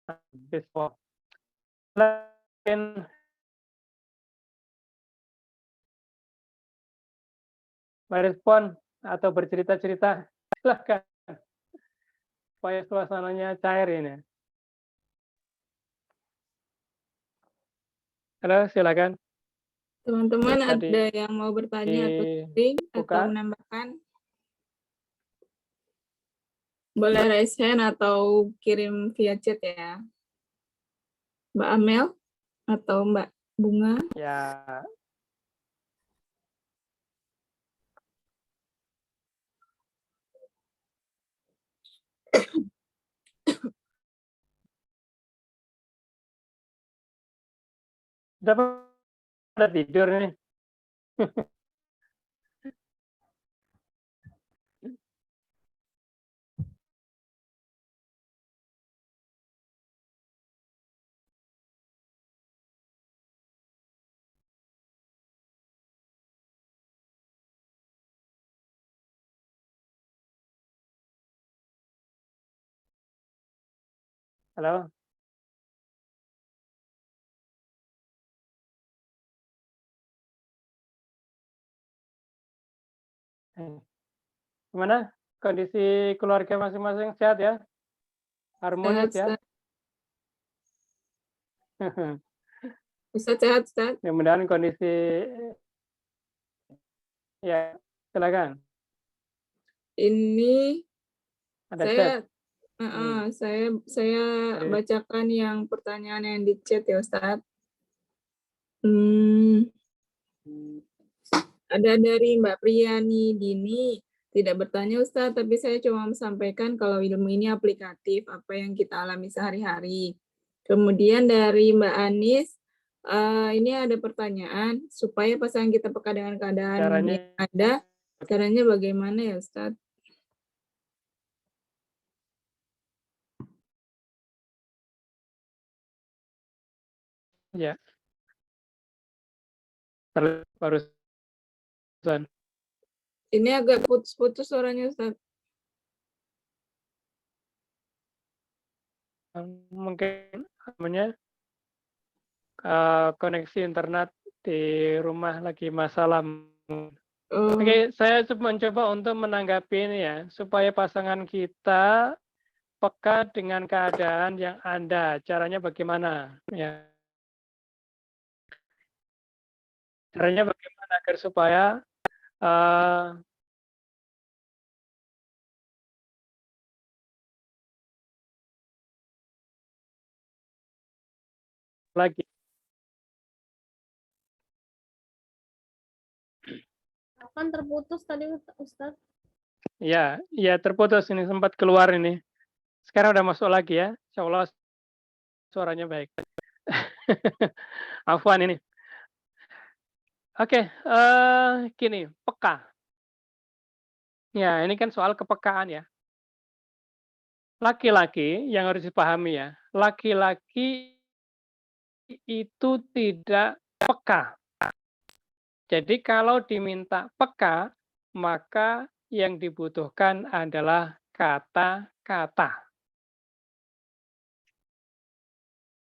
a'lam. Merespon atau bercerita-cerita, silahkan, supaya suasananya cair ini. Halo, silakan. Teman-teman Bisa ada yang mau bertanya atau sharing atau menambahkan? Boleh raise hand atau kirim via chat ya. Mbak Amel atau Mbak Bunga. Ya. Udah pada tidur nih. Halo? Gimana kondisi keluarga masing-masing, sehat ya? Harmonis ya? Sehat, Ustaz sehat, Ustaz. Mudah-mudahan kondisi ya, silakan. Ini Ada chat. saya Jadi, bacakan yang pertanyaan yang di chat ya, Ustaz. Ada dari Mbak Priyani Dini, tidak bertanya Ustaz, tapi saya cuma sampaikan kalau ilmu ini aplikatif, apa yang kita alami sehari-hari. Kemudian dari Mbak Anis, ini ada pertanyaan, supaya pasangan kita peka dengan keadaan caranya yang ada, caranya bagaimana ya Ustaz? ya barusan. Ini agak putus-putus suaranya Ustaz. Mungkin namanya koneksi internet di rumah lagi masalah. Oke, saya mencoba untuk menanggapi ini ya, supaya pasangan kita peka dengan keadaan yang ada. Caranya bagaimana? Ya. Caranya bagaimana agar supaya lagi. Kapan terputus tadi Ustaz? Ya, terputus ini, sempat keluar ini. Sekarang udah masuk lagi ya. Insya Allah suaranya baik. Afwan ini. Oke, gini, peka. Ya, ini kan soal kepekaan ya. Laki-laki yang harus dipahami ya, laki-laki itu tidak peka. Jadi kalau diminta peka, maka yang dibutuhkan adalah kata-kata.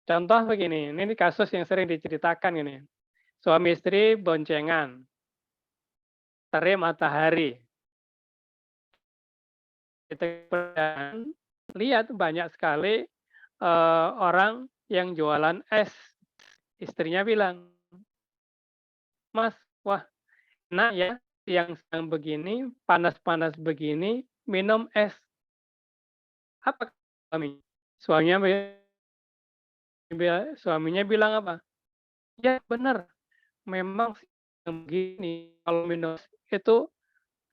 Contoh begini, ini kasus yang sering diceritakan ini. Suami istri boncengan, terik matahari. Lihat banyak sekali orang yang jualan es. Istrinya bilang, Mas, wah enak ya, yang sedang begini, panas-panas begini, minum es. Apa suami? Suaminya bilang apa? Ya benar, memang begini, kalau minum itu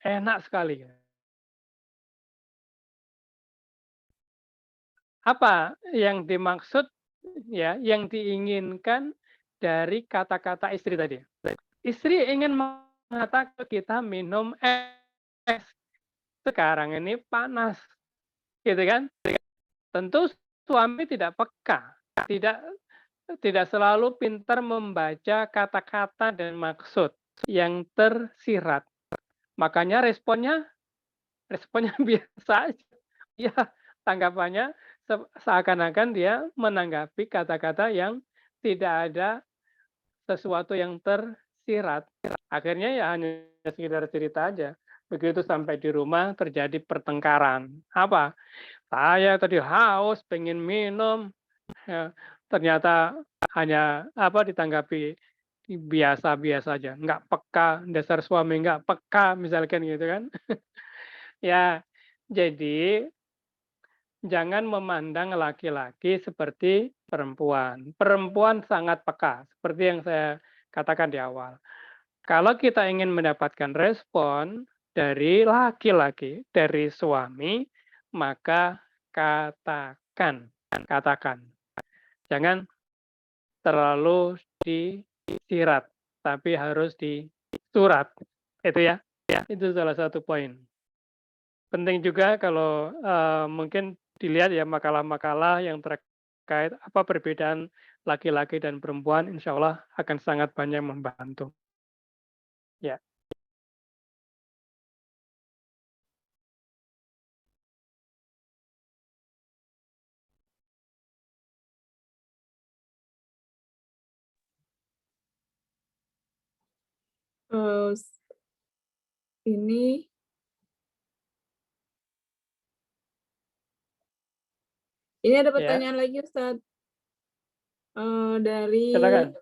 enak sekali. Apa yang dimaksud ya, yang diinginkan dari kata-kata istri tadi? Istri ingin mengatakan kita minum es. Sekarang ini panas, gitu kan? Tentu suami tidak peka, tidak selalu pintar membaca kata-kata dan maksud yang tersirat. Makanya responnya biasa aja. Ya, tanggapannya seakan-akan dia menanggapi kata-kata yang tidak ada sesuatu yang tersirat. Akhirnya ya hanya sekedar cerita aja. Begitu sampai di rumah terjadi pertengkaran. Apa? Saya tadi haus, pengen minum. Ya, ternyata hanya ditanggapi biasa-biasa aja. Nggak peka, dasar suami nggak peka, misalkan gitu kan. Ya, jadi jangan memandang laki-laki seperti perempuan. Perempuan sangat peka, seperti yang saya katakan di awal. Kalau kita ingin mendapatkan respon dari laki-laki, dari suami, maka katakan. Jangan terlalu disirat, tapi harus disurat. Itu ya. Itu salah satu poin. Penting juga kalau mungkin dilihat ya makalah-makalah yang terkait apa perbedaan laki-laki dan perempuan, insya Allah akan sangat banyak membantu. Ya. Ini ada Ya, pertanyaan lagi Ustadz. silakan.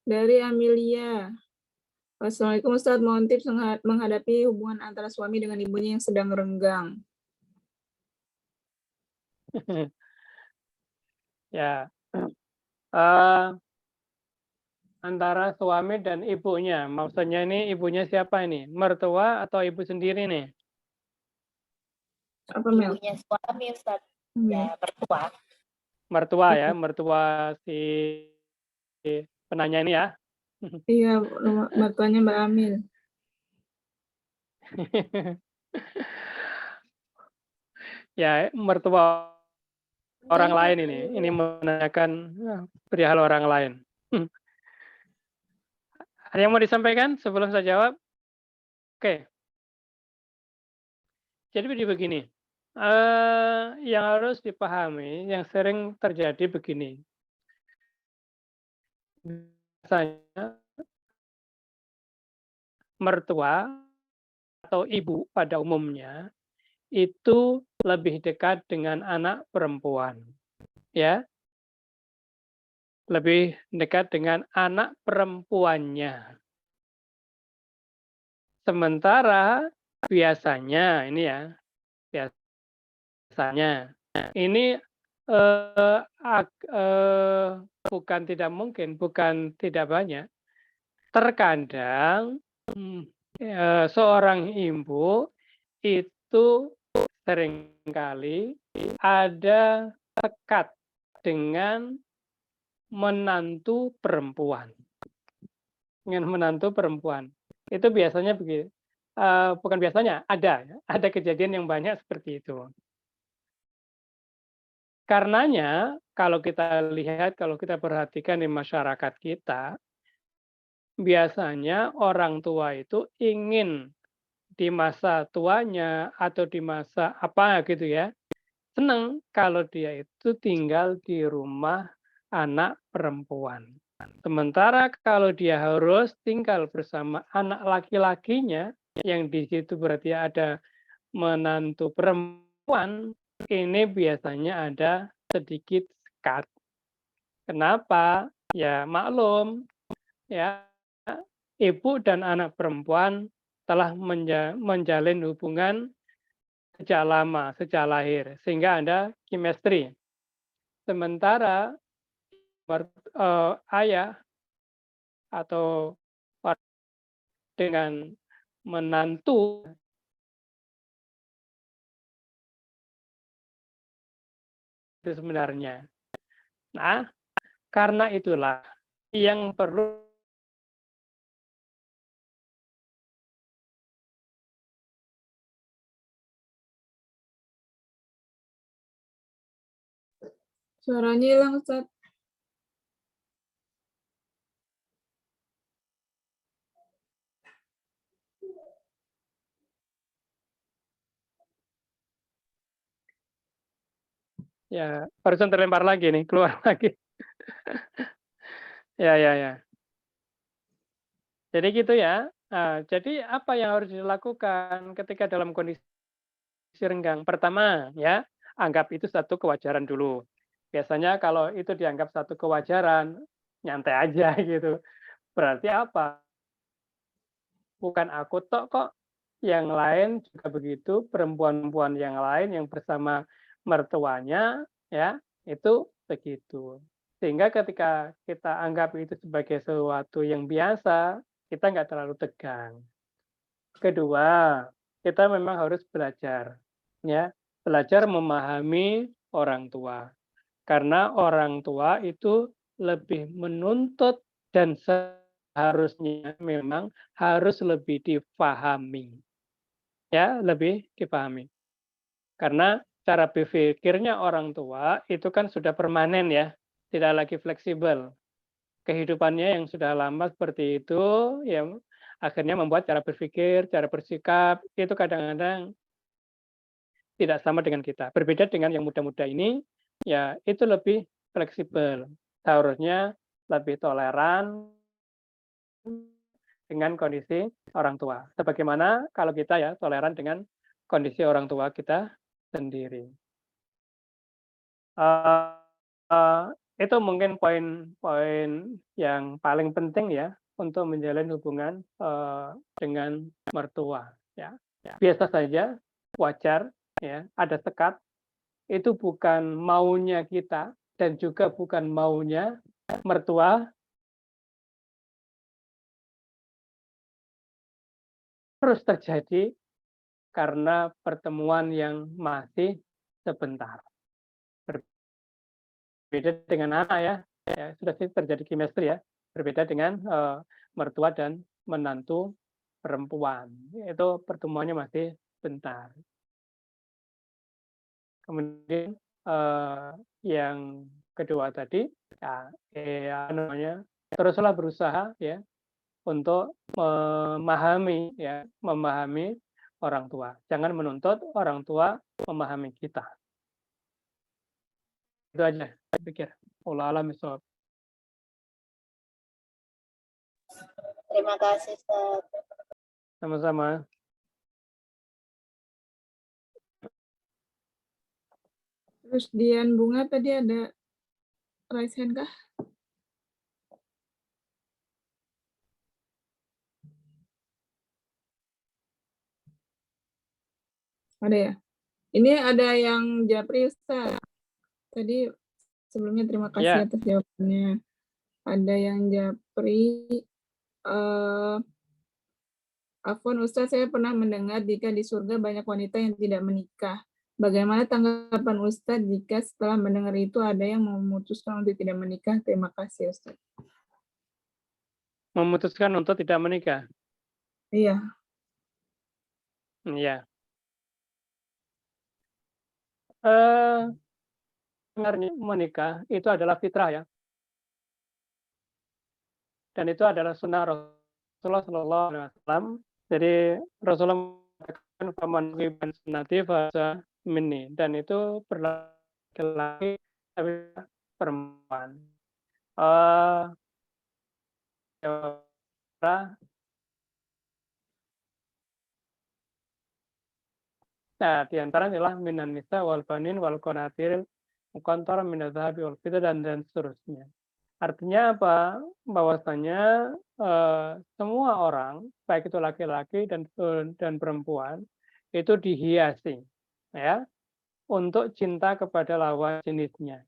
Dari Amelia. Assalamualaikum Ustadz, mohon tips menghadapi hubungan antara suami dengan ibunya yang sedang renggang. Ya, eh, antara suami dan ibunya, maksudnya ini ibunya siapa ini? Mertua atau ibu sendiri nih? Apa Mel? Ibunya suami Ustaz, Hmm. ya mertua. Mertua ya, mertua si penanya ini ya. Iya, mertuanya Mbak Amil. Ya, mertua orang lain ini menanyakan perihal orang lain. Ada yang mau disampaikan sebelum saya jawab? Oke. Jadi begini, yang harus dipahami, yang sering terjadi begini. Biasanya mertua atau ibu pada umumnya itu lebih dekat dengan anak perempuan, ya, lebih dekat dengan anak perempuannya. Sementara biasanya ini ya, biasanya ini bukan tidak mungkin, bukan tidak banyak. Terkadang seorang ibu itu seringkali ada sekat dengan menantu perempuan. Dengan menantu perempuan. Itu biasanya begitu. Bukan biasanya, ada kejadian yang banyak seperti itu. Karenanya, kalau kita lihat, kalau kita perhatikan di masyarakat kita, biasanya orang tua itu ingin di masa tuanya atau di masa apa gitu ya, senang kalau dia itu tinggal di rumah anak perempuan. Sementara kalau dia harus tinggal bersama anak laki-lakinya, yang di situ berarti ada menantu perempuan, ini biasanya ada sedikit sekat. Kenapa? Ya maklum, ya ibu dan anak perempuan telah menjalin hubungan sejak lama, sejak lahir, sehingga ada chemistry. Sementara ayah atau dengan menantu itu sebenarnya. Nah, karena itulah yang perlu Suaranya hilang Ustadz. ya barusan terlempar lagi nih, keluar lagi. Ya. Jadi gitu ya. Jadi apa yang harus dilakukan ketika dalam kondisi renggang? Pertama, ya, anggap itu satu kewajaran dulu. Biasanya kalau itu dianggap satu kewajaran, nyantai aja gitu. Berarti apa? Bukan aku tok kok, yang lain juga begitu, perempuan-perempuan yang lain yang bersama mertuanya, ya, itu begitu. Sehingga ketika kita anggap itu sebagai sesuatu yang biasa, kita nggak terlalu tegang. Kedua, kita memang harus belajar, ya, belajar memahami orang tua. Karena orang tua itu lebih menuntut dan seharusnya memang harus lebih dipahami. Ya, lebih dipahami. Karena cara berpikirnya orang tua itu kan sudah permanen ya, tidak lagi fleksibel. Kehidupannya yang sudah lama seperti itu, ya akhirnya membuat cara berpikir, cara bersikap itu kadang-kadang tidak sama dengan kita. Berbeda dengan yang muda-muda ini, ya itu lebih fleksibel. Seharusnya lebih toleran, dengan kondisi orang tua. Sebagaimana kalau kita ya toleran dengan kondisi orang tua kita sendiri. Eh, eh, itu mungkin poin-poin yang paling penting ya untuk menjalin hubungan dengan mertua. Ya, biasa saja, wajar, ya, ada sekat. Itu bukan maunya kita dan juga bukan maunya mertua. Terus terjadi karena pertemuan yang masih sebentar. Berbeda dengan anak ya, sudah terjadi chemistry ya. Berbeda dengan mertua dan menantu perempuan. Itu pertemuannya masih sebentar. Kemudian yang kedua tadi, teruslah berusaha ya untuk memahami orang tua. Jangan menuntut orang tua memahami kita. Itu aja, saya pikir. Wallahu a'lam bishawab. Terima kasih, Ustaz. Sama-sama. Terus Dian Bunga tadi ada raise hand kah? Ada ya? Ini ada yang japri Ustaz. Tadi sebelumnya terima kasih atas jawabannya. Ada yang japri, Afwan Ustaz, saya pernah mendengar jika di surga banyak wanita yang tidak menikah. Bagaimana tanggapan Ustaz jika setelah mendengar itu ada yang memutuskan untuk tidak menikah? Terima kasih Ustaz. Memutuskan untuk tidak menikah? Iya. Iya. Sebenarnya menikah itu adalah fitrah ya. Dan itu adalah sunnah Rasulullah SAW. Jadi Rasulullah mengatakan faman yuhibbu sunnati fahuwa minni, dan itu berlaku laki tapi perempuan. Nah, di antara adalah minan nisa wal banin wal qanatiril muqantarah minadz dzahabi wal fiddah dan seterusnya. Artinya apa? Bahwasanya semua orang, baik itu laki-laki dan perempuan, itu dihiasi ya untuk cinta kepada lawan jenisnya.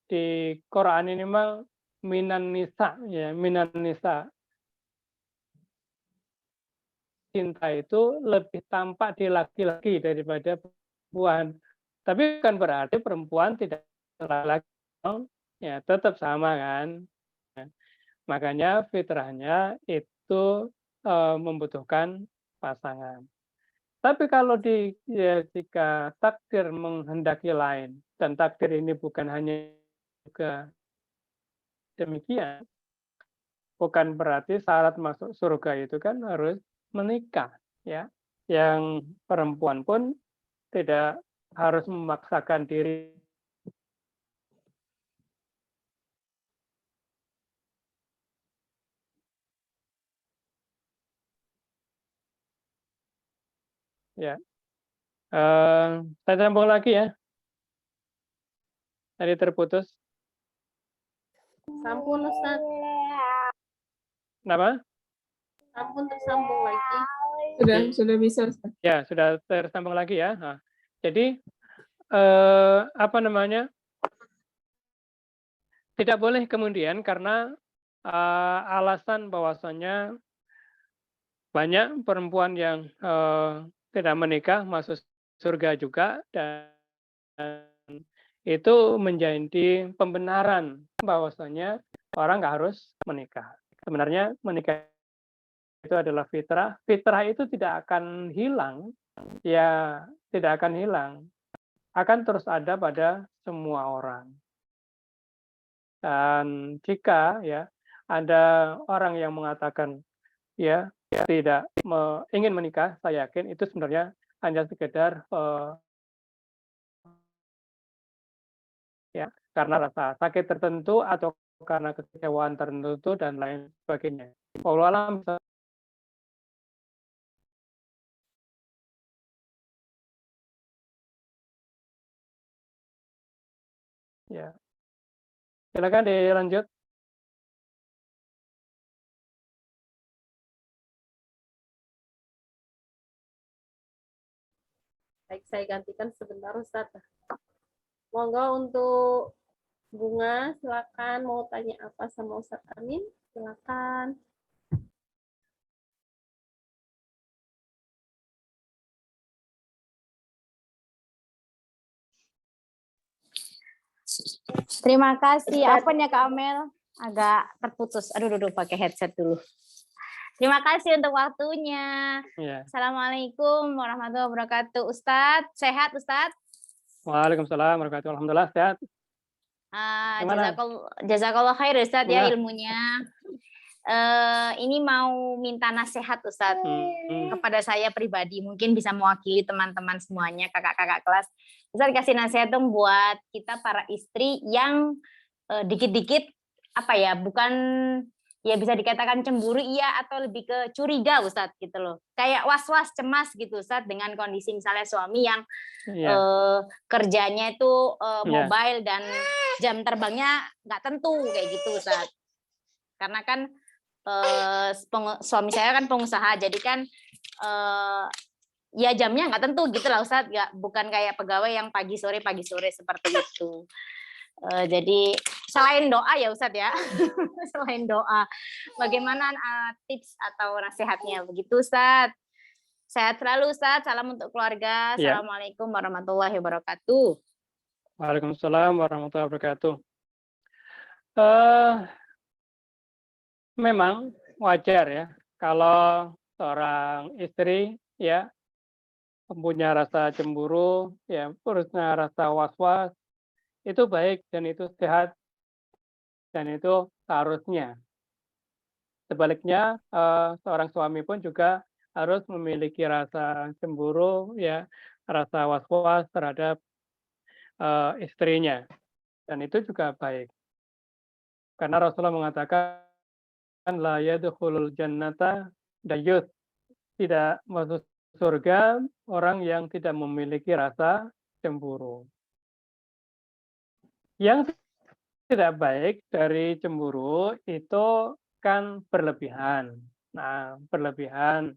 Di Quran ini memang minan nisa ya, minan nisa. Cinta itu lebih tampak di laki-laki daripada perempuan. Tapi bukan berarti perempuan tidak laki, ya tetap sama kan. Makanya fitrahnya itu membutuhkan pasangan. Tapi kalau jika takdir menghendaki lain, dan takdir ini bukan hanya juga demikian, bukan berarti syarat masuk surga itu kan harus menikah, ya. Yang perempuan pun tidak harus memaksakan diri. Ya, saya sambung lagi ya. Tadi terputus. Sampun Ustaz. Kenapa? Sampun tersambung lagi. Sudah bisa Ustaz. Ya, sudah tersambung lagi ya. Nah, jadi apa namanya? Tidak boleh kemudian karena alasan bahwasannya banyak perempuan yang tidak menikah masuk surga juga, dan itu menjadi pembenaran bahwasanya orang nggak harus menikah. Sebenarnya menikah itu adalah fitrah. Fitrah itu tidak akan hilang, ya tidak akan hilang, akan terus ada pada semua orang. Dan jika ya ada orang yang mengatakan ya tidak ingin menikah, saya yakin itu sebenarnya hanya sekedar ya karena rasa sakit tertentu atau karena kekecewaan tertentu dan lain sebagainya. Wallahu a'lam. Ya, silakan dilanjut. Baik, saya gantikan sebentar Ustaz. Monggo untuk Bunga, silakan mau tanya apa sama Ustaz Amin? Silakan. Terima kasih. Apa ya Kak Amel? Agak terputus. Aduh, pakai headset dulu. Terima kasih untuk waktunya. Ya. Assalamualaikum warahmatullahi wabarakatuh. Ustadz, sehat Ustadz? Waalaikumsalam warahmatullahi wabarakatuh. Alhamdulillah sehat. Gimana? Jazakallah khair Ustadz ya Gimana? ilmunya. Ini mau minta nasihat Ustadz kepada saya pribadi. Mungkin bisa mewakili teman-teman semuanya, kakak-kakak kelas. Ustadz kasih nasihat dong buat kita para istri yang dikit-dikit apa ya, bukan ya bisa dikatakan cemburu iya atau lebih ke curiga Ustadz gitu loh. Kayak was-was cemas gitu Ustadz dengan kondisi misalnya suami yang kerjanya itu mobile dan jam terbangnya nggak tentu kayak gitu Ustadz. Karena kan suami saya kan pengusaha, jadi kan ya jamnya nggak tentu gitu lah Ustadz, bukan kayak pegawai yang pagi sore seperti itu. Jadi selain doa ya Ustadz ya, selain doa, bagaimana tips atau nasihatnya begitu Ustadz? Sehat selalu Ustadz, salam untuk keluarga. Assalamualaikum warahmatullahi wabarakatuh. Waalaikumsalam warahmatullahi wabarakatuh. Memang wajar ya kalau seorang istri ya punya rasa cemburu, ya punya rasa was-was, itu baik dan itu sehat dan itu seharusnya. Sebaliknya seorang suami pun juga harus memiliki rasa cemburu, ya rasa was-was terhadap istrinya, dan itu juga baik. Karena Rasulullah mengatakan la yadkhulul jannata dayyus, tidak masuk surga orang yang tidak memiliki rasa cemburu. Yang tidak baik dari cemburu itu kan berlebihan. Nah, berlebihan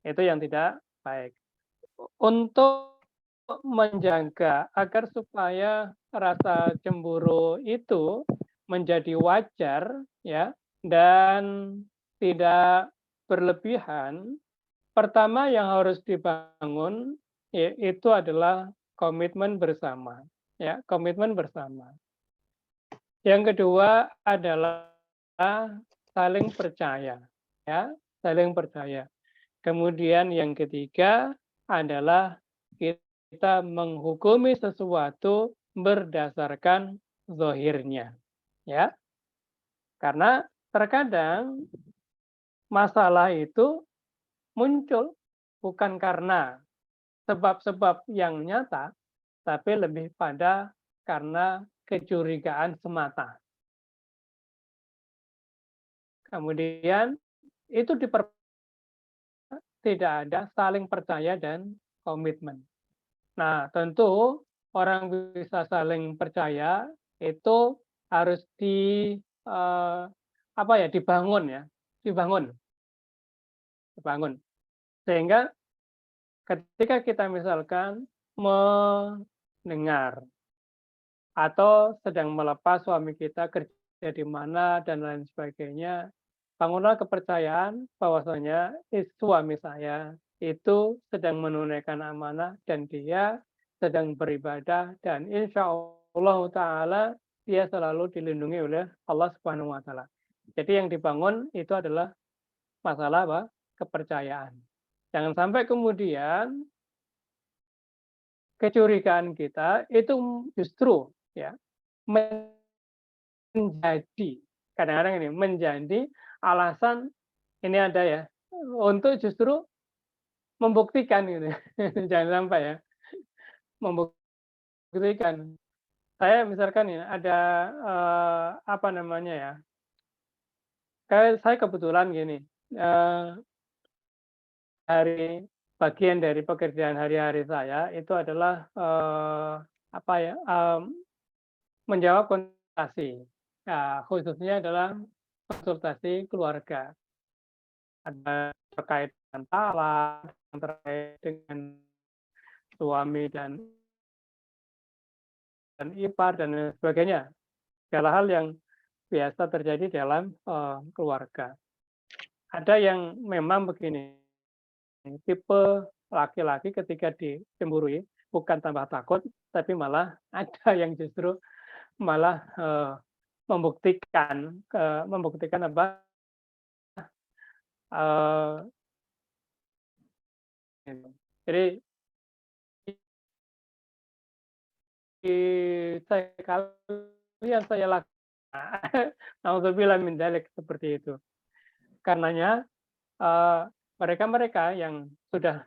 itu yang tidak baik. Untuk menjaga agar supaya rasa cemburu itu menjadi wajar ya dan tidak berlebihan, pertama yang harus dibangun itu adalah komitmen bersama, ya, komitmen bersama. Yang kedua adalah saling percaya, ya, saling percaya. Kemudian yang ketiga adalah kita menghukumi sesuatu berdasarkan zahirnya, ya. Karena terkadang masalah itu muncul bukan karena sebab-sebab yang nyata, tapi lebih pada karena kecurigaan semata. Kemudian itu tidak ada saling percaya dan komitmen. Nah, tentu orang bisa saling percaya itu harus dibangun ya, dibangun. Sehingga ketika kita misalkan mendengar atau sedang melepas suami kita kerja di mana dan lain sebagainya, bangunlah kepercayaan bahwasanya suami saya itu sedang menunaikan amanah dan dia sedang beribadah dan insya Allah Ta'ala dia selalu dilindungi oleh Allah Subhanahu Wa Ta'ala. Jadi yang dibangun itu adalah masalah apa? Kepercayaan. Jangan sampai kemudian kecurigaan kita itu justru ya menjadi kadang-kadang ini menjadi alasan ini ada ya untuk justru membuktikan gitu. Jangan sampai ya membuktikan. Saya misalkan ya ada apa namanya ya, saya kebetulan gini, bagian dari pekerjaan hari-hari saya itu adalah menjawab konsultasi. Nah, khususnya adalah konsultasi keluarga. Ada terkait dengan talak, terkait dengan suami dan ipar dan lain sebagainya. Segala hal yang biasa terjadi dalam keluarga. Ada yang memang begini, tipe laki-laki ketika dicemburui bukan tambah takut, tapi malah ada yang justru malah membuktikan apa? Jadi saya lakukan, naudzubillah min dzalik, seperti itu. Karenanya mereka-mereka yang sudah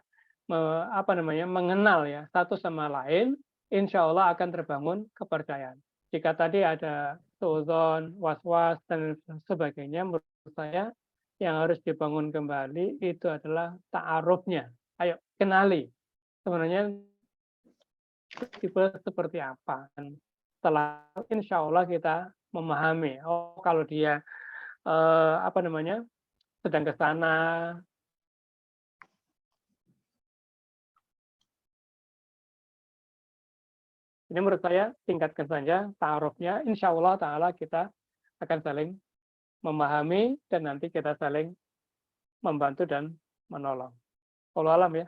mengenal ya satu sama lain, insya Allah akan terbangun kepercayaan. Jika tadi ada suudzon, was-was dan sebagainya, menurut saya yang harus dibangun kembali itu adalah ta'arufnya. Ayo kenali sebenarnya tipe seperti apa. Setelah insya Allah kita memahami, oh kalau dia sedang ke sana, ini menurut saya tingkatkan saja ta'arufnya, insya Allah Ta'ala kita akan saling memahami dan nanti kita saling membantu dan menolong. Wallahu alam ya.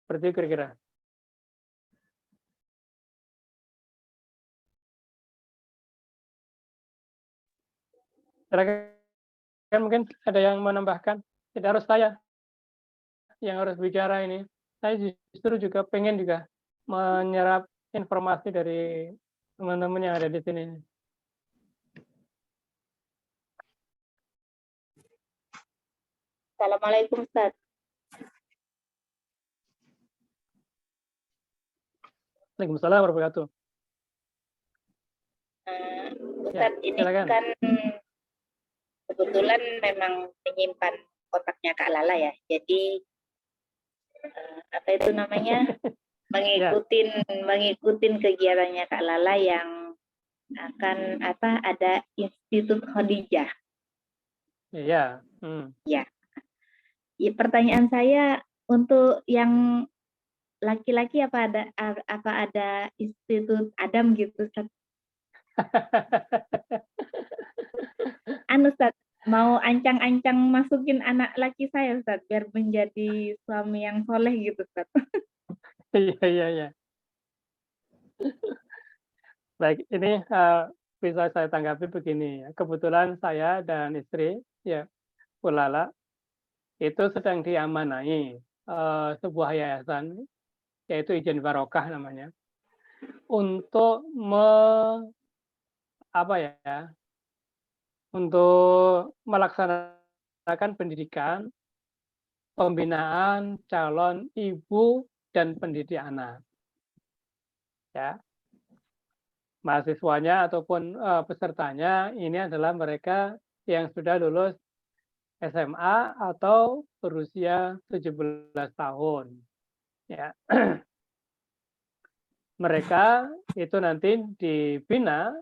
Seperti kira-kira. Silakan, mungkin ada yang menambahkan. Tidak harus saya yang harus bicara ini. Saya justru juga pengen juga menyerap informasi dari teman-teman yang ada di sini. Assalamualaikum, Ustaz. Waalaikumsalam warahmatullahi wabarakatuh. Ustaz, ini silakan. kan kebetulan memang menyimpan kotaknya Kak Lala ya. Jadi apa itu namanya? mengikutin kegiatannya Kak Lala yang akan ada Institut Khadijah. Iya. Ya. Pertanyaan saya untuk yang laki-laki apa ada Institut Adam gitu, Ustaz? Ustaz, mau ancang-ancang masukin anak laki saya, Ustaz, biar menjadi suami yang soleh gitu, Ustaz. Iya. Baik, ini bisa saya tanggapi begini. Kebetulan saya dan istri, ya, Bu Lala, itu sedang diamanai sebuah yayasan, yaitu Ijen Barokah namanya, untuk untuk melaksanakan pendidikan, pembinaan calon ibu dan pendidik anak. Ya. Mahasiswanya ataupun pesertanya ini adalah mereka yang sudah lulus SMA atau berusia 17 tahun. Ya. Mereka itu nanti dibina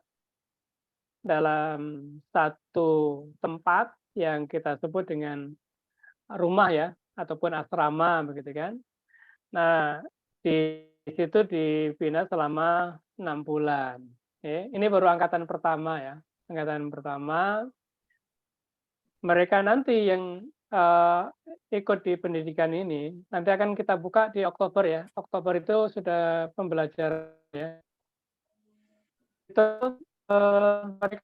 dalam satu tempat yang kita sebut dengan rumah ya, ataupun asrama begitu kan. Nah, di situ dibina selama 6 bulan. Ini baru angkatan pertama ya. Angkatan pertama, mereka nanti yang ikut di pendidikan ini, nanti akan kita buka di Oktober ya. Oktober itu sudah pembelajaran ya. Itu mereka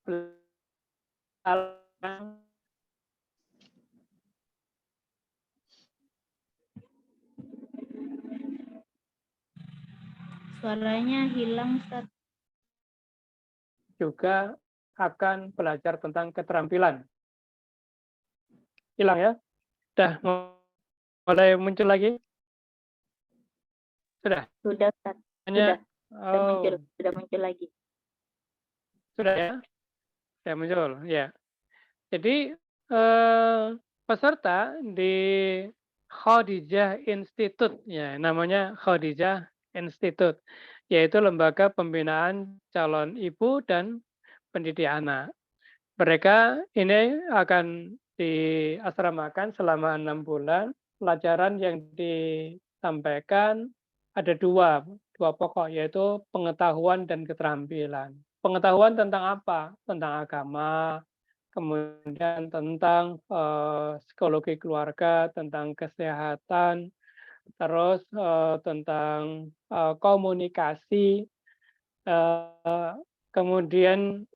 Suaranya hilang, Ustaz. Juga akan belajar tentang keterampilan. Hilang ya? Sudah mulai muncul lagi? Sudah? Sudah, Ustaz. Hanya, Sudah muncul lagi. Sudah ya? Sudah muncul, ya. Jadi peserta di Khadijah Institute, ya namanya Khadijah Institute, yaitu lembaga pembinaan calon ibu dan pendidik anak. Mereka ini akan diasramakan selama 6 bulan. Pelajaran yang disampaikan ada dua pokok, yaitu pengetahuan dan keterampilan. Pengetahuan tentang apa? Tentang agama, kemudian tentang psikologi keluarga, tentang kesehatan, terus tentang komunikasi, kemudian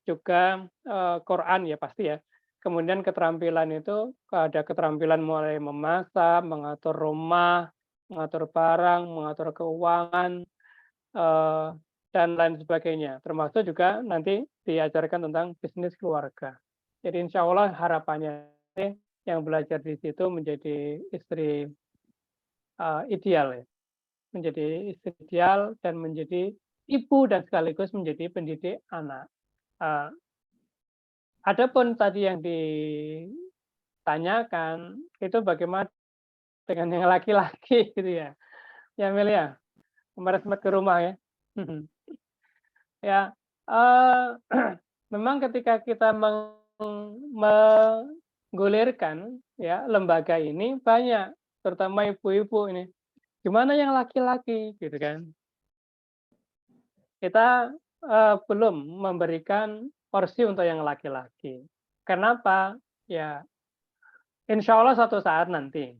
juga Quran ya pasti ya. Kemudian keterampilan itu ada keterampilan mulai memasak, mengatur rumah, mengatur barang, mengatur keuangan, dan lain sebagainya. Termasuk juga nanti diajarkan tentang bisnis keluarga. Jadi insya Allah harapannya yang belajar di situ menjadi istri ideal ya. Menjadi istri ideal dan menjadi ibu dan sekaligus menjadi pendidik anak. Adapun tadi yang ditanyakan itu bagaimana dengan yang laki-laki gitu ya. Ya Mel ya, kemarin sempat ke rumah ya. Ya, memang ketika kita menggulirkan ya lembaga ini banyak, terutama ibu-ibu ini. Gimana yang laki-laki gitu kan? Kita belum memberikan porsi untuk yang laki-laki. Kenapa? Ya, insya Allah suatu saat nanti.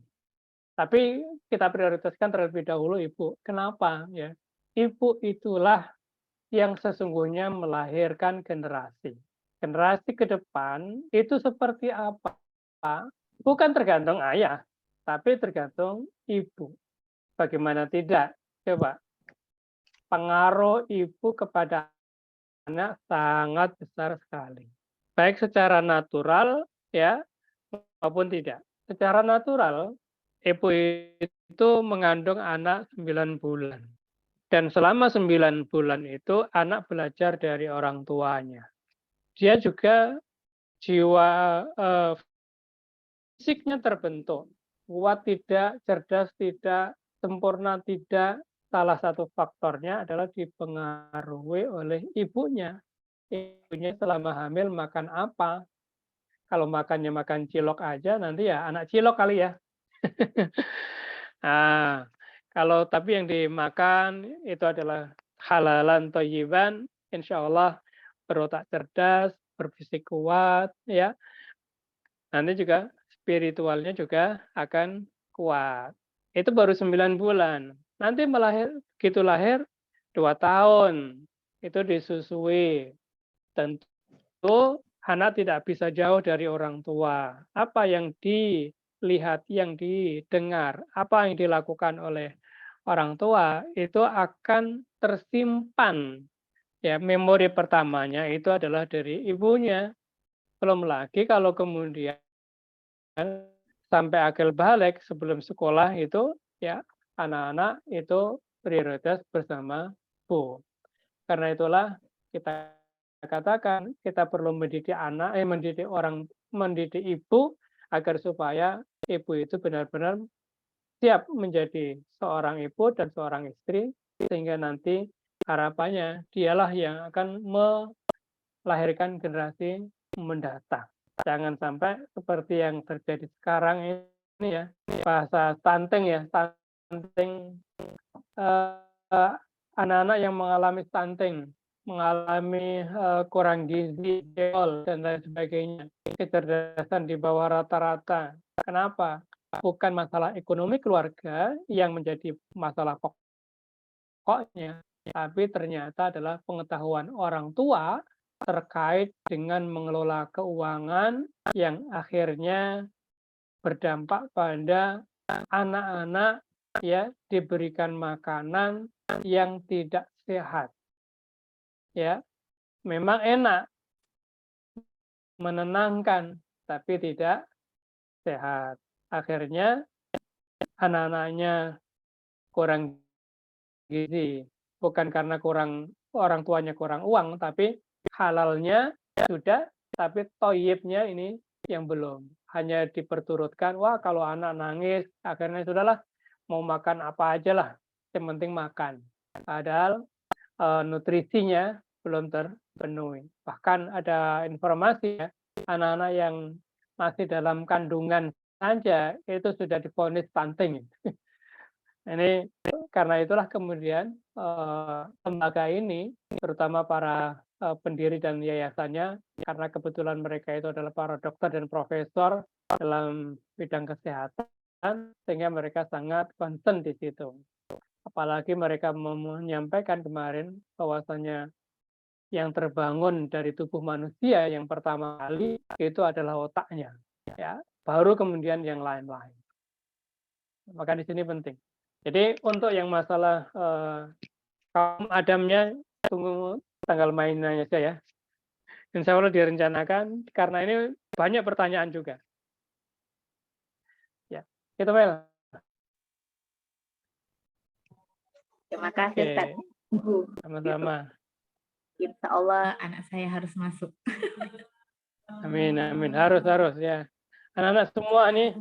Tapi kita prioritaskan terlebih dahulu ibu. Kenapa? Ya, ibu itulah yang sesungguhnya melahirkan generasi. Generasi ke depan itu seperti apa? Bukan tergantung ayah, tapi tergantung ibu. Bagaimana tidak? Coba. Pengaruh ibu kepada anak sangat besar sekali. Baik secara natural ya maupun tidak. Secara natural ibu itu mengandung anak 9 bulan. Dan selama 9 bulan itu anak belajar dari orang tuanya. Dia juga jiwa fisiknya terbentuk. Kuat tidak, cerdas tidak, sempurna tidak. Salah satu faktornya adalah dipengaruhi oleh ibunya. Ibunya selama hamil makan apa? Kalau makannya makan cilok aja, nanti ya anak cilok kali ya. Nah, kalau tapi yang dimakan itu adalah halalan thayyiban, insya Allah berotak cerdas, berfisik kuat, ya. Nanti juga spiritualnya juga akan kuat. Itu baru 9 bulan. Nanti begitu lahir 2 tahun, itu disusui. Tentu anak tidak bisa jauh dari orang tua. Apa yang dilihat, yang didengar, apa yang dilakukan oleh orang tua, itu akan tersimpan. Ya, memori pertamanya itu adalah dari ibunya. Belum lagi kalau kemudian sampai akil balik sebelum sekolah itu ya anak-anak itu prioritas bersama Bu. Karena itulah kita katakan kita perlu mendidik anak, mendidik ibu agar supaya ibu itu benar-benar siap menjadi seorang ibu dan seorang istri sehingga nanti harapannya dialah yang akan melahirkan generasi mendatang. Jangan sampai seperti yang terjadi sekarang ini ya, bahasa stunting ya, stunting anak-anak yang mengalami stunting, mengalami kurang gizi, jengol, dan lain sebagainya, kecerdasan di bawah rata-rata. Kenapa? Bukan masalah ekonomi keluarga yang menjadi masalah pokoknya, tapi ternyata adalah pengetahuan orang tua terkait dengan mengelola keuangan yang akhirnya berdampak pada anak-anak ya diberikan makanan yang tidak sehat. Ya, memang enak, menenangkan, tapi tidak sehat. Akhirnya anak-anaknya kurang gizi, bukan karena orang tuanya kurang uang, tapi halalnya sudah tapi toyibnya ini yang belum. Hanya diperturutkan, wah kalau anak nangis, akhirnya sudahlah, mau makan apa aja lah, yang penting makan. Padahal nutrisinya belum terpenuhi. Bahkan ada informasi ya, anak-anak yang masih dalam kandungan saja itu sudah divonis stunting. Ini karena itulah kemudian lembaga ini, terutama para pendiri dan yayasannya, karena kebetulan mereka itu adalah para dokter dan profesor dalam bidang kesehatan, sehingga mereka sangat concern di situ. Apalagi mereka menyampaikan kemarin bahwasanya yang terbangun dari tubuh manusia yang pertama kali itu adalah otaknya, ya, baru kemudian yang lain-lain. Maka di sini penting. Jadi untuk yang masalah kaum Adamnya, tunggu tanggal mainannya saja ya. Insya Allah direncanakan karena ini banyak pertanyaan juga. Ya, itu Mel. Terima kasih, Ustaz. Sama-sama. Insya Allah anak saya harus masuk. Amin, amin. Harus ya. Anak-anak semua nih,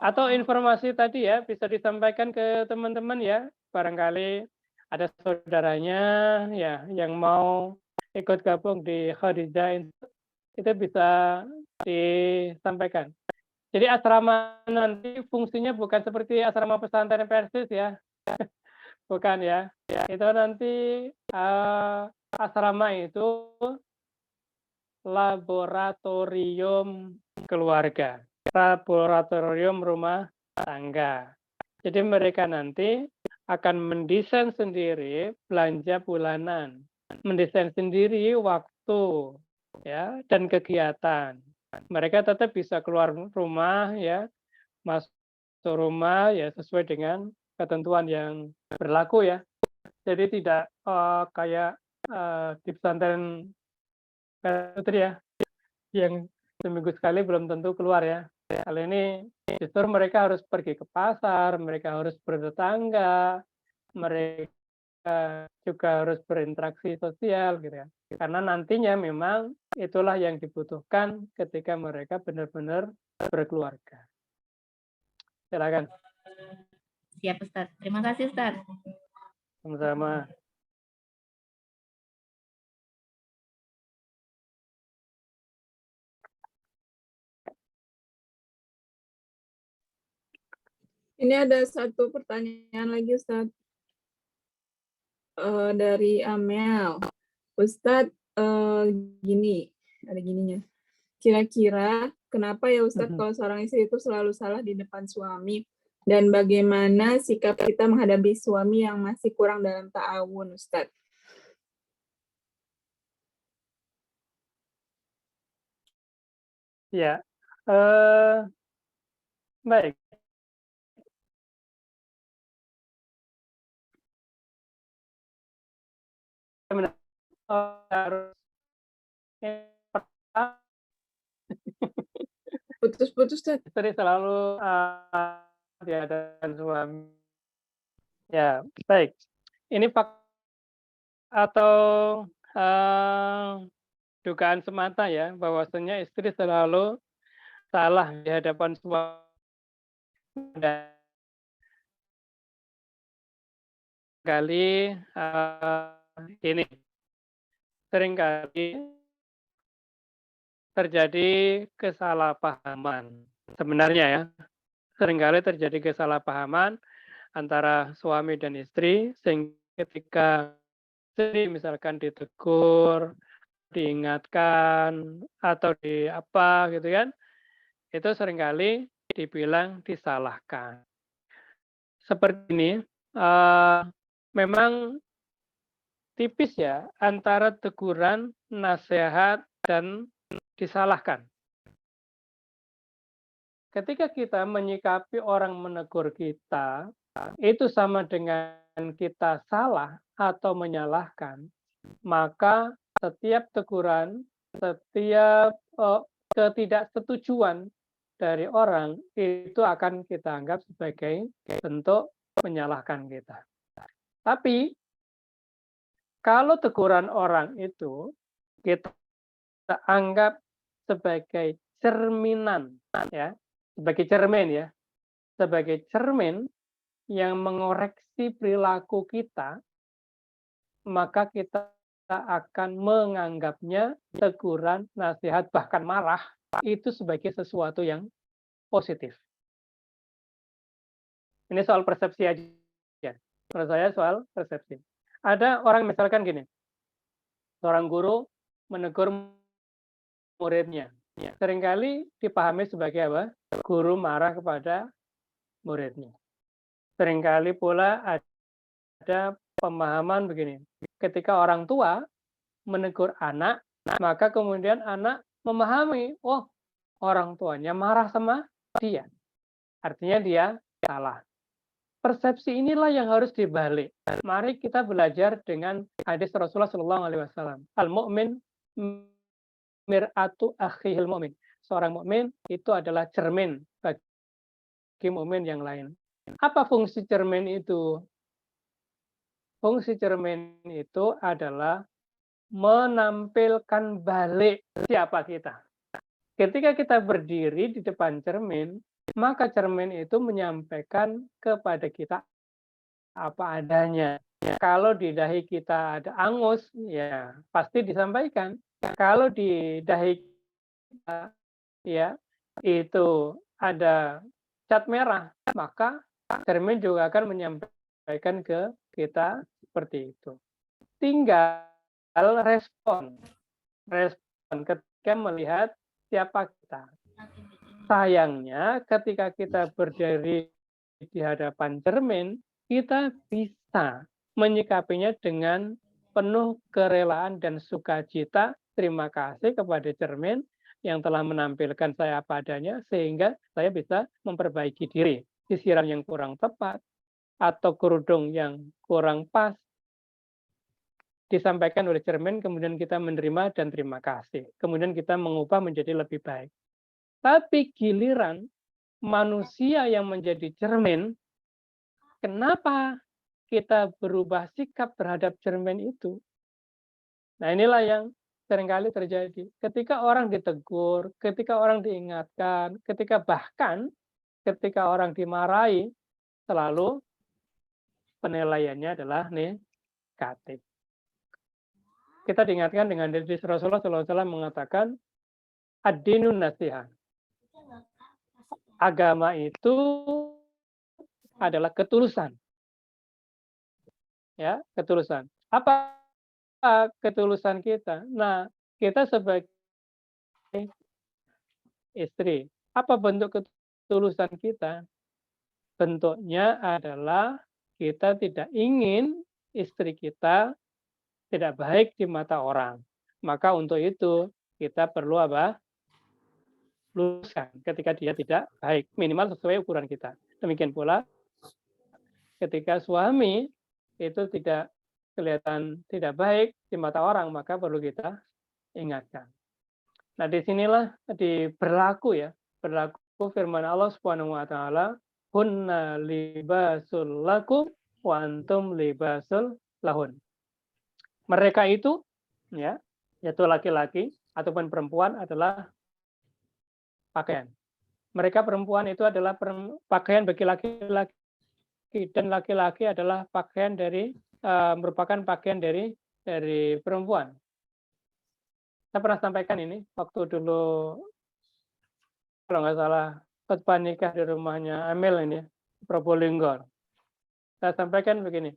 atau informasi tadi ya, bisa disampaikan ke teman-teman ya. Barangkali ada saudaranya ya yang mau ikut gabung di Khadijah, itu bisa disampaikan. Jadi asrama nanti fungsinya bukan seperti asrama pesantren Persis ya. Bukan ya. Itu nanti asrama itu laboratorium keluarga, laboratorium rumah tangga. Jadi mereka nanti akan mendesain sendiri belanja bulanan, mendesain sendiri waktu ya dan kegiatan. Mereka tetap bisa keluar rumah ya, masuk rumah ya sesuai dengan ketentuan yang berlaku ya. Jadi tidak kayak di pesantren Putri ya, yang seminggu sekali belum tentu keluar ya. Kali ini justru mereka harus pergi ke pasar, mereka harus bertetangga, mereka juga harus berinteraksi sosial gitu ya. Karena nantinya memang itulah yang dibutuhkan ketika mereka benar-benar berkeluarga. Silakan. Siap, Ustaz. Terima kasih, Ustaz. Sama-sama. Ini ada satu pertanyaan lagi, Ustadz. Dari Amel. Ustadz, gini, ada gininya. Kira-kira kenapa ya Ustadz kalau seorang istri itu selalu salah di depan suami? Dan bagaimana sikap kita menghadapi suami yang masih kurang dalam ta'awun, Ustadz? Ya, baik. Harus Putus-putus, Ustadz. istri selalu di hadapan suami. Ya, baik. Ini atau dugaan semata ya, bahwasanya istri selalu salah di hadapan suami. Kali ini seringkali terjadi kesalahpahaman. Sebenarnya ya, seringkali terjadi kesalahpahaman antara suami dan istri, sehingga ketika istri misalkan ditegur, diingatkan, atau di apa gitu kan, itu seringkali dibilang disalahkan. Seperti ini, memang tipis ya antara teguran, nasihat, dan disalahkan. Ketika kita menyikapi orang menegur kita, itu sama dengan kita salah atau menyalahkan, maka setiap teguran, setiap ketidaksetujuan dari orang itu akan kita anggap sebagai bentuk menyalahkan kita. Tapi kalau teguran orang itu kita anggap sebagai cerminan, ya, sebagai cermin, ya, sebagai cermin yang mengoreksi perilaku kita, maka kita akan menganggapnya teguran, nasihat, bahkan marah itu sebagai sesuatu yang positif. Ini soal persepsi aja. Menurut saya soal persepsi. Ada orang misalkan gini, seorang guru menegur muridnya. Seringkali dipahami sebagai apa? Guru marah kepada muridnya. Seringkali pula ada pemahaman begini, ketika orang tua menegur anak, maka kemudian anak memahami, oh, orang tuanya marah sama dia. Artinya dia salah. Persepsi inilah yang harus dibalik. Mari kita belajar dengan hadis Rasulullah SAW. Al-mu'min mir'atu akhihil mu'min. Seorang mukmin itu adalah cermin bagi mukmin yang lain. Apa fungsi cermin itu? Fungsi cermin itu adalah menampilkan balik siapa kita. Ketika kita berdiri di depan cermin, maka cermin itu menyampaikan kepada kita apa adanya. Kalau di dahi kita ada angus, ya pasti disampaikan. Kalau di dahi kita, ya, itu ada cat merah, maka cermin juga akan menyampaikan ke kita seperti itu. Tinggal respon ketika melihat siapa kita. Sayangnya ketika kita berdiri di hadapan cermin, kita bisa menyikapinya dengan penuh kerelaan dan sukacita. Terima kasih kepada cermin yang telah menampilkan saya apa adanya, sehingga saya bisa memperbaiki diri. Sisiran yang kurang tepat, atau kerudung yang kurang pas, disampaikan oleh cermin, kemudian kita menerima dan terima kasih. Kemudian kita mengubah menjadi lebih baik. Tapi giliran manusia yang menjadi cermin, kenapa kita berubah sikap terhadap cermin itu? Nah, inilah yang seringkali terjadi. Ketika orang ditegur, ketika orang diingatkan, bahkan ketika orang dimarahi, selalu penilaiannya adalah negatif. Kita diingatkan dengan hadis Rasulullah SAW mengatakan, ad-dinun nasihat. Agama itu adalah ketulusan. Ya, ketulusan. Apa ketulusan kita? Nah, kita sebagai istri, apa bentuk ketulusan kita? Bentuknya adalah kita tidak ingin istri kita tidak baik di mata orang. Maka untuk itu kita perlu apa? Luruskan ketika dia tidak baik, minimal sesuai ukuran kita. Demikian pula ketika suami itu tidak kelihatan tidak baik di mata orang, maka perlu kita ingatkan. Nah, disinilah berlaku firman Allah Subhanahu wa taala, hunna libasul lakum wa antum libasul lahun. Mereka itu, ya, yaitu laki-laki ataupun perempuan adalah pakaian. Mereka perempuan itu adalah pakaian bagi laki-laki, dan laki-laki adalah pakaian dari merupakan pakaian dari perempuan. Saya pernah sampaikan ini waktu dulu, kalau nggak salah, khutbah nikah di rumahnya Amel ini, Probolinggo. Saya sampaikan begini,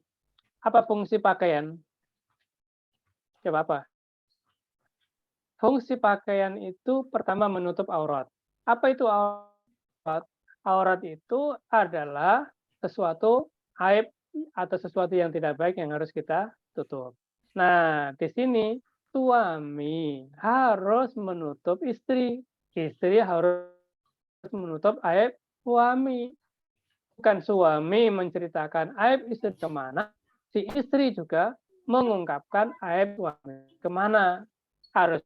apa fungsi pakaian? Coba apa? Fungsi pakaian itu pertama menutup aurat. Apa itu aurat? Aurat itu adalah sesuatu aib atau sesuatu yang tidak baik yang harus kita tutup. Nah, di sini suami harus menutup istri. Istri harus menutup aib suami. Bukan suami menceritakan aib istri kemana, si istri juga mengungkapkan aib suami kemana. Harus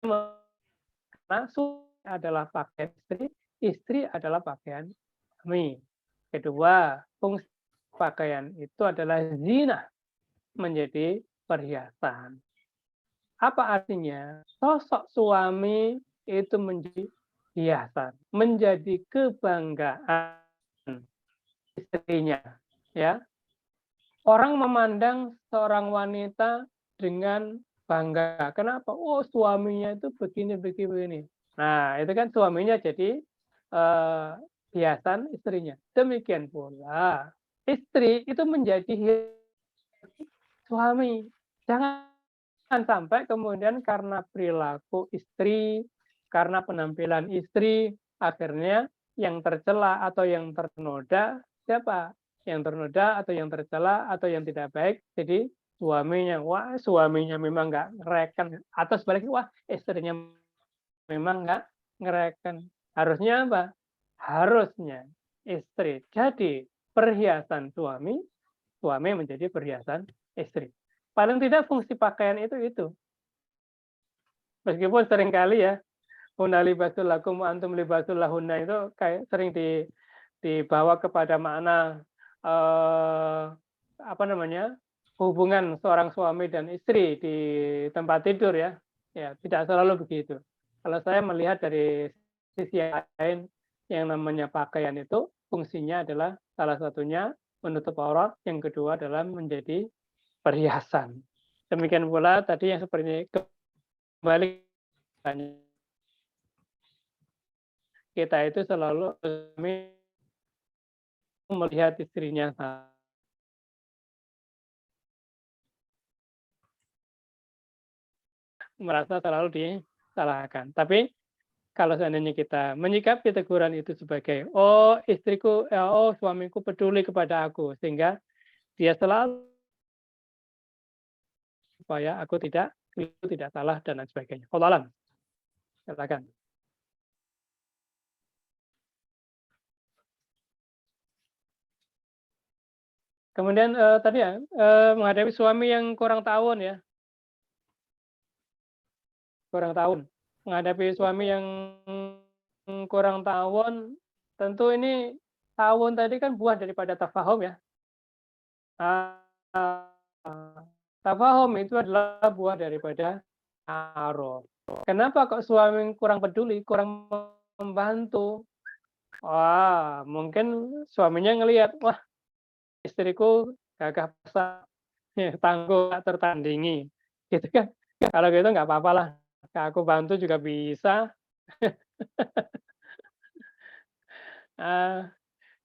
karena suami adalah pakaian istri adalah pakaian suami. Kedua, fungsi pakaian itu adalah zina, menjadi perhiasan. Apa artinya? Sosok suami itu menjadi hiasan, menjadi kebanggaan istrinya, ya. Orang memandang seorang wanita dengan bangga. Kenapa? Oh, suaminya itu begini, begini, begini. Nah, itu kan suaminya jadi hiasan istrinya. Demikian pula istri itu menjadi suami. Jangan sampai kemudian karena perilaku istri, karena penampilan istri, akhirnya yang tercela atau yang ternoda siapa? Yang ternoda atau yang tercela atau yang tidak baik jadi suaminya. Wah, suaminya memang nggak ngereken. Atau sebaliknya, wah, istrinya memang nggak ngereken. Harusnya apa? Harusnya istri jadi perhiasan suami, suami menjadi perhiasan istri. Paling tidak fungsi pakaian itu. Meskipun seringkali ya, hunna libasul lakum wa antum libasul lahunna itu kayak sering dibawa kepada makna hubungan seorang suami dan istri di tempat tidur ya. Ya, tidak selalu begitu. Kalau saya melihat dari sisi lain, yang namanya pakaian itu fungsinya adalah salah satunya menutup aurat, yang kedua adalah menjadi perhiasan. Demikian pula tadi yang seperti kembali kita itu selalu melihat istrinya merasa selalu disalahkan. Tapi kalau seandainya kita menyikapi teguran itu sebagai oh istriku, oh suamiku peduli kepada aku, sehingga dia selalu supaya aku tidak salah dan lain sebagainya. Wallahu a'lam. Silakan. Kemudian tadi ya menghadapi suami yang kurang tahun ya, menghadapi suami yang kurang tahun, tentu ini tahun tadi kan buah daripada tafahum ya. Tafahum itu adalah buah daripada ta'aruf. Kenapa kok suami kurang peduli, kurang membantu? Wah, mungkin suaminya ngelihat, wah istriku gagah perkasa, tangguh, tak tertandingi, gitu kan? Kalau gitu nggak apa-apa lah, aku bantu juga bisa.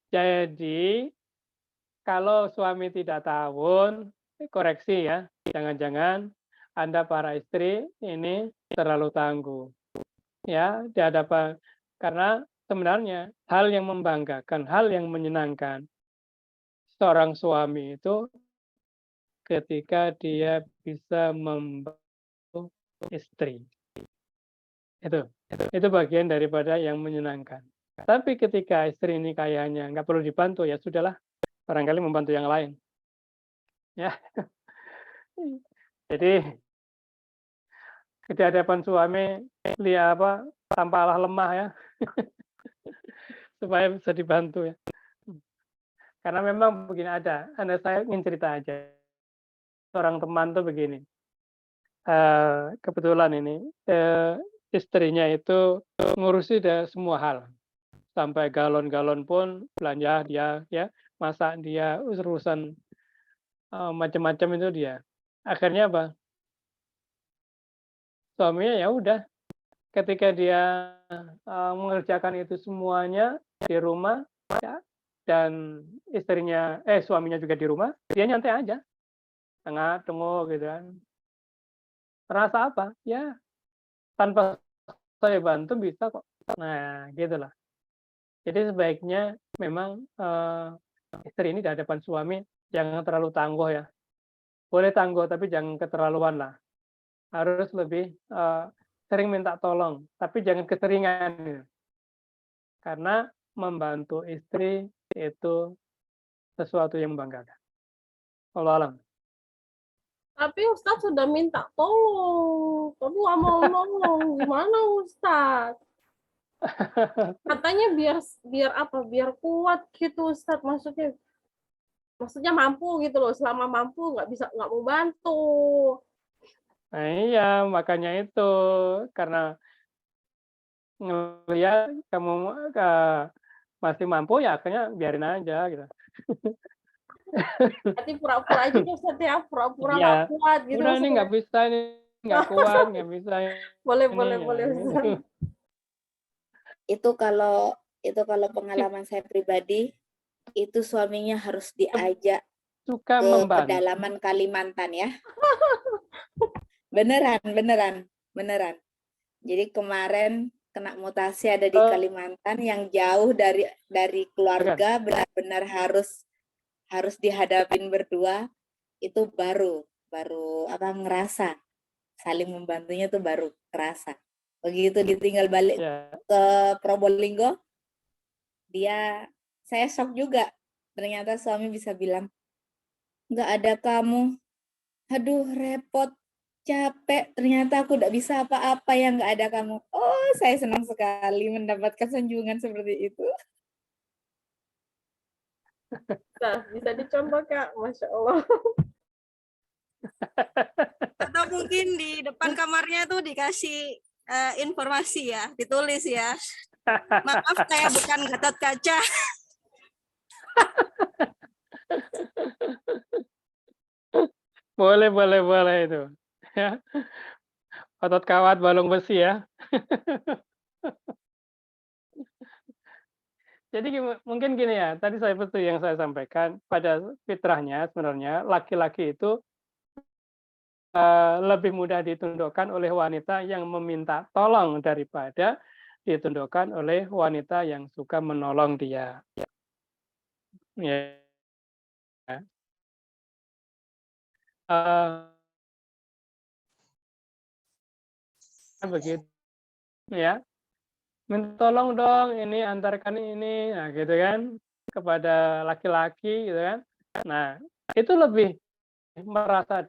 Jadi kalau suami tidak tahun, koreksi ya, jangan-jangan Anda para istri ini terlalu tangguh. Ya, di hadapan, karena sebenarnya hal yang membanggakan, hal yang menyenangkan seorang suami itu ketika dia bisa membantu istri. Itu bagian daripada yang menyenangkan. Tapi ketika istri ini kayaknya nggak perlu dibantu, ya sudahlah, barangkali membantu yang lain. Ya. Jadi di hadapan suami tampaklah lemah ya. Supaya bisa dibantu ya. Karena memang begini saya ingin cerita aja. Seorang teman tuh begini. Kebetulan ini istrinya itu ngurusi semua hal. Sampai galon-galon pun belanja dia ya, masak dia, urusan macam-macam itu dia. Akhirnya apa? Suaminya ya udah, ketika dia mengerjakan itu semuanya di rumah ya, dan suaminya juga di rumah, dia nyantai aja, tengok gitu kan. Merasa apa? Ya tanpa saya bantu bisa kok. Nah gitulah. Jadi sebaiknya memang istri ini di hadapan suami jangan terlalu tangguh ya. Boleh tangguh tapi jangan keterlaluan lah. Harus lebih sering minta tolong, tapi jangan keseringan. Karena membantu istri itu sesuatu yang membanggakan. Wallahu a'lam. Tapi Ustadz sudah minta tolong, tapi nggak mau nolong. Gimana Ustadz? Katanya biar apa? Biar kuat gitu Ustadz. Maksudnya mampu gitu loh. Selama mampu nggak mau bantu. Nah iya, makanya itu karena ngelihat kamu masih mampu, ya akhirnya biarin aja gitu. Berarti pura-pura aja nih Ustaz ya, pura-pura Iya, nggak kuat gitu udah ini maksudnya. nggak bisa, ini nggak kuat, nggak bisa Boleh, ini, boleh, ya boleh gitu. Ustaz. Itu kalau pengalaman saya pribadi, itu suaminya harus diajak Suka ke membantu. pedalaman Kalimantan ya. Beneran. Jadi kemarin kena mutasi ada di Kalimantan yang jauh dari keluarga, benar-benar harus dihadapin berdua. Itu baru apa ngerasa saling membantunya tuh baru kerasa. Begitu ditinggal balik ke Probolinggo, saya shock juga. Ternyata suami bisa bilang, nggak ada kamu, aduh repot, capek, ternyata aku nggak bisa apa-apa yang nggak ada kamu. Oh, saya senang sekali mendapatkan sanjungan seperti itu. Nah, bisa dicontoh Kak, Masya Allah. Atau mungkin di depan kamarnya tuh dikasih informasi ya, ditulis ya. Maaf, saya bukan Gatot Kaca. Boleh itu. Ya. Otot kawat balung besi ya. Jadi mungkin gini ya, tadi seperti yang saya sampaikan, pada fitrahnya sebenarnya laki-laki itu lebih mudah ditundukkan oleh wanita yang meminta tolong daripada ditundukkan oleh wanita yang suka menolong dia. Ya. Begitu ya. Minta tolong dong, ini antarkan ini, nah gitu kan, kepada laki-laki gitu kan. Nah, itu lebih merasa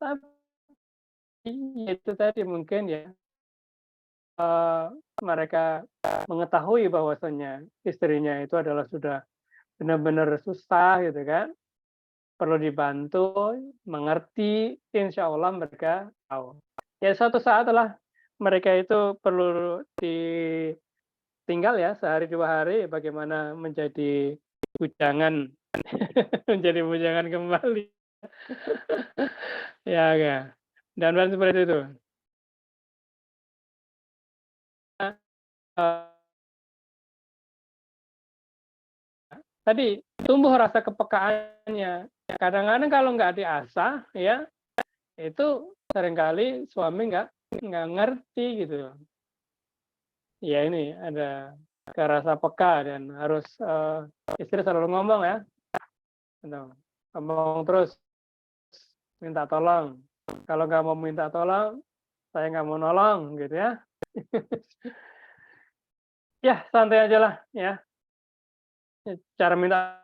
tapi itu tadi mungkin ya, mereka mengetahui bahwasanya istrinya itu adalah sudah benar-benar susah gitu kan, perlu dibantu, mengerti, insya Allah mereka tahu. Ya suatu saat lah mereka itu perlu ditinggal ya sehari 2 hari, bagaimana menjadi bujangan menjadi bujangan kembali. Ya. Dan seperti itu. Tadi tumbuh rasa kepekaannya. Kadang-kadang kalau nggak diasah, ya itu seringkali suami nggak ngerti gitu. Ya ini ada rasa peka dan harus istri selalu ngomong ya, ngomong terus, minta tolong. Kalau nggak mau minta tolong, saya nggak mau nolong gitu ya. Ya santai aja lah ya. Cara minta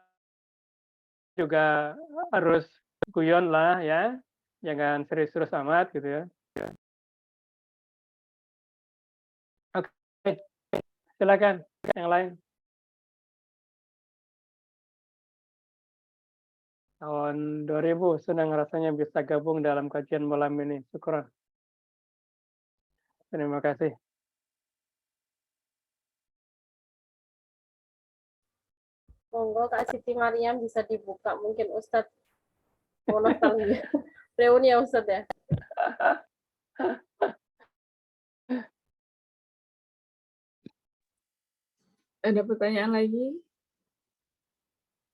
juga harus guyon lah ya, jangan serius-serius amat gitu ya. Oke, silakan yang lain. Tahun 2000 senang rasanya bisa gabung dalam kajian malam ini. Syukuran. Terima kasih. Monggo Kak Siti Mariam bisa dibuka mungkin Ustadz. Mau nostalgia. Reuni ya Ustadz ya. Ada pertanyaan lagi?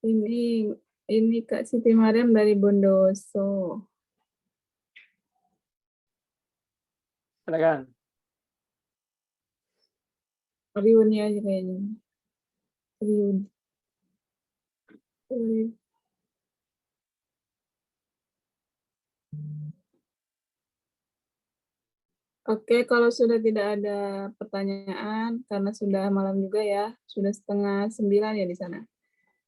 Ini Kak Siti Mariam dari Bondowoso. Silakan. Reuni aja kayaknya. Reuni. Oke, kalau sudah tidak ada pertanyaan, karena sudah malam juga ya, sudah 8:30 ya di sana.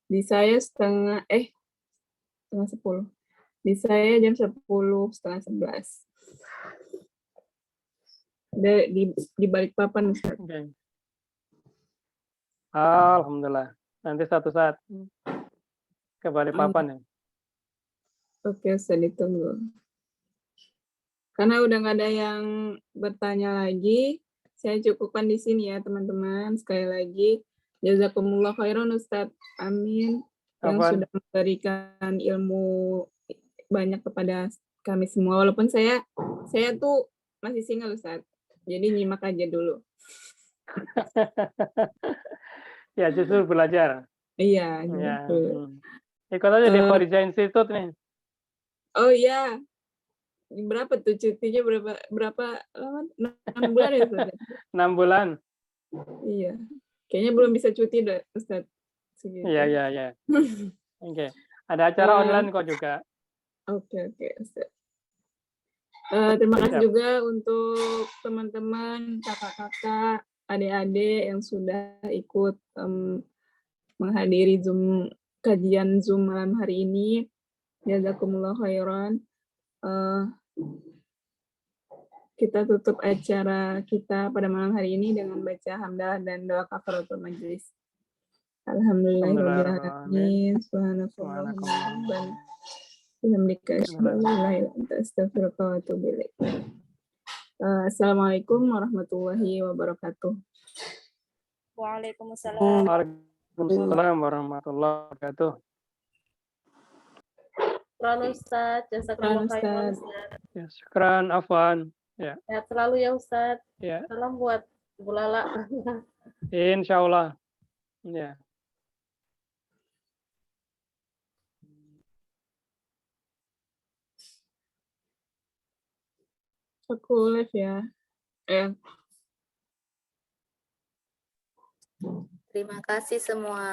Di saya setengah 10. Di saya jam 10, setengah 11. Di Balikpapan. Okay. Alhamdulillah. Nanti satu saat ke Balikpapan ya. Oke, saya ditunggu. Karena udah nggak ada yang bertanya lagi, saya cukupkan di sini ya teman-teman. Sekali lagi, jazakumullah khairan Ustadz Amin yang Afwan. sudah memberikan ilmu banyak kepada kami semua. Walaupun saya tuh masih single Ustadz, jadi nyimak aja dulu. Ya, justru belajar. Iya. Ya. Gitu. Ikut aja di Khadijah Institute nih. Oh iya, berapa tuh cutinya berapa lama? 6 bulan ya Ustaz? 6 bulan. Iya, kayaknya belum bisa cuti deh Ustaz. Segitu. Iya. Oke. Ada acara online kok juga. Oke Ustaz. Terima kasih Siap. juga untuk teman-teman, kakak-kakak, adik-adik yang sudah ikut menghadiri kajian Zoom malam hari ini. Jazakumullah khairan. Kita tutup acara kita pada malam hari ini dengan baca hamdalah dan doa kafaratul majelis. Alhamdulillahirrahmanirrahim. Subhanakallahumma bihamdika asyhadu an la ilaha illa anta astaghfiruka wa atubu ilaik. Assalamualaikum warahmatullahi wabarakatuh. Waalaikumsalam. Waalaikumsalam warahmatullahi wabarakatuh. Syukran Ustaz, jazakallah khairan Ustaz. Ustaz. Ya, syukran, afwan. Ya. Sehat selalu ya Ustaz. Ya. Salam buat Bu Lala. Insya Allah. Ya. Aku live ya. Terima kasih semua.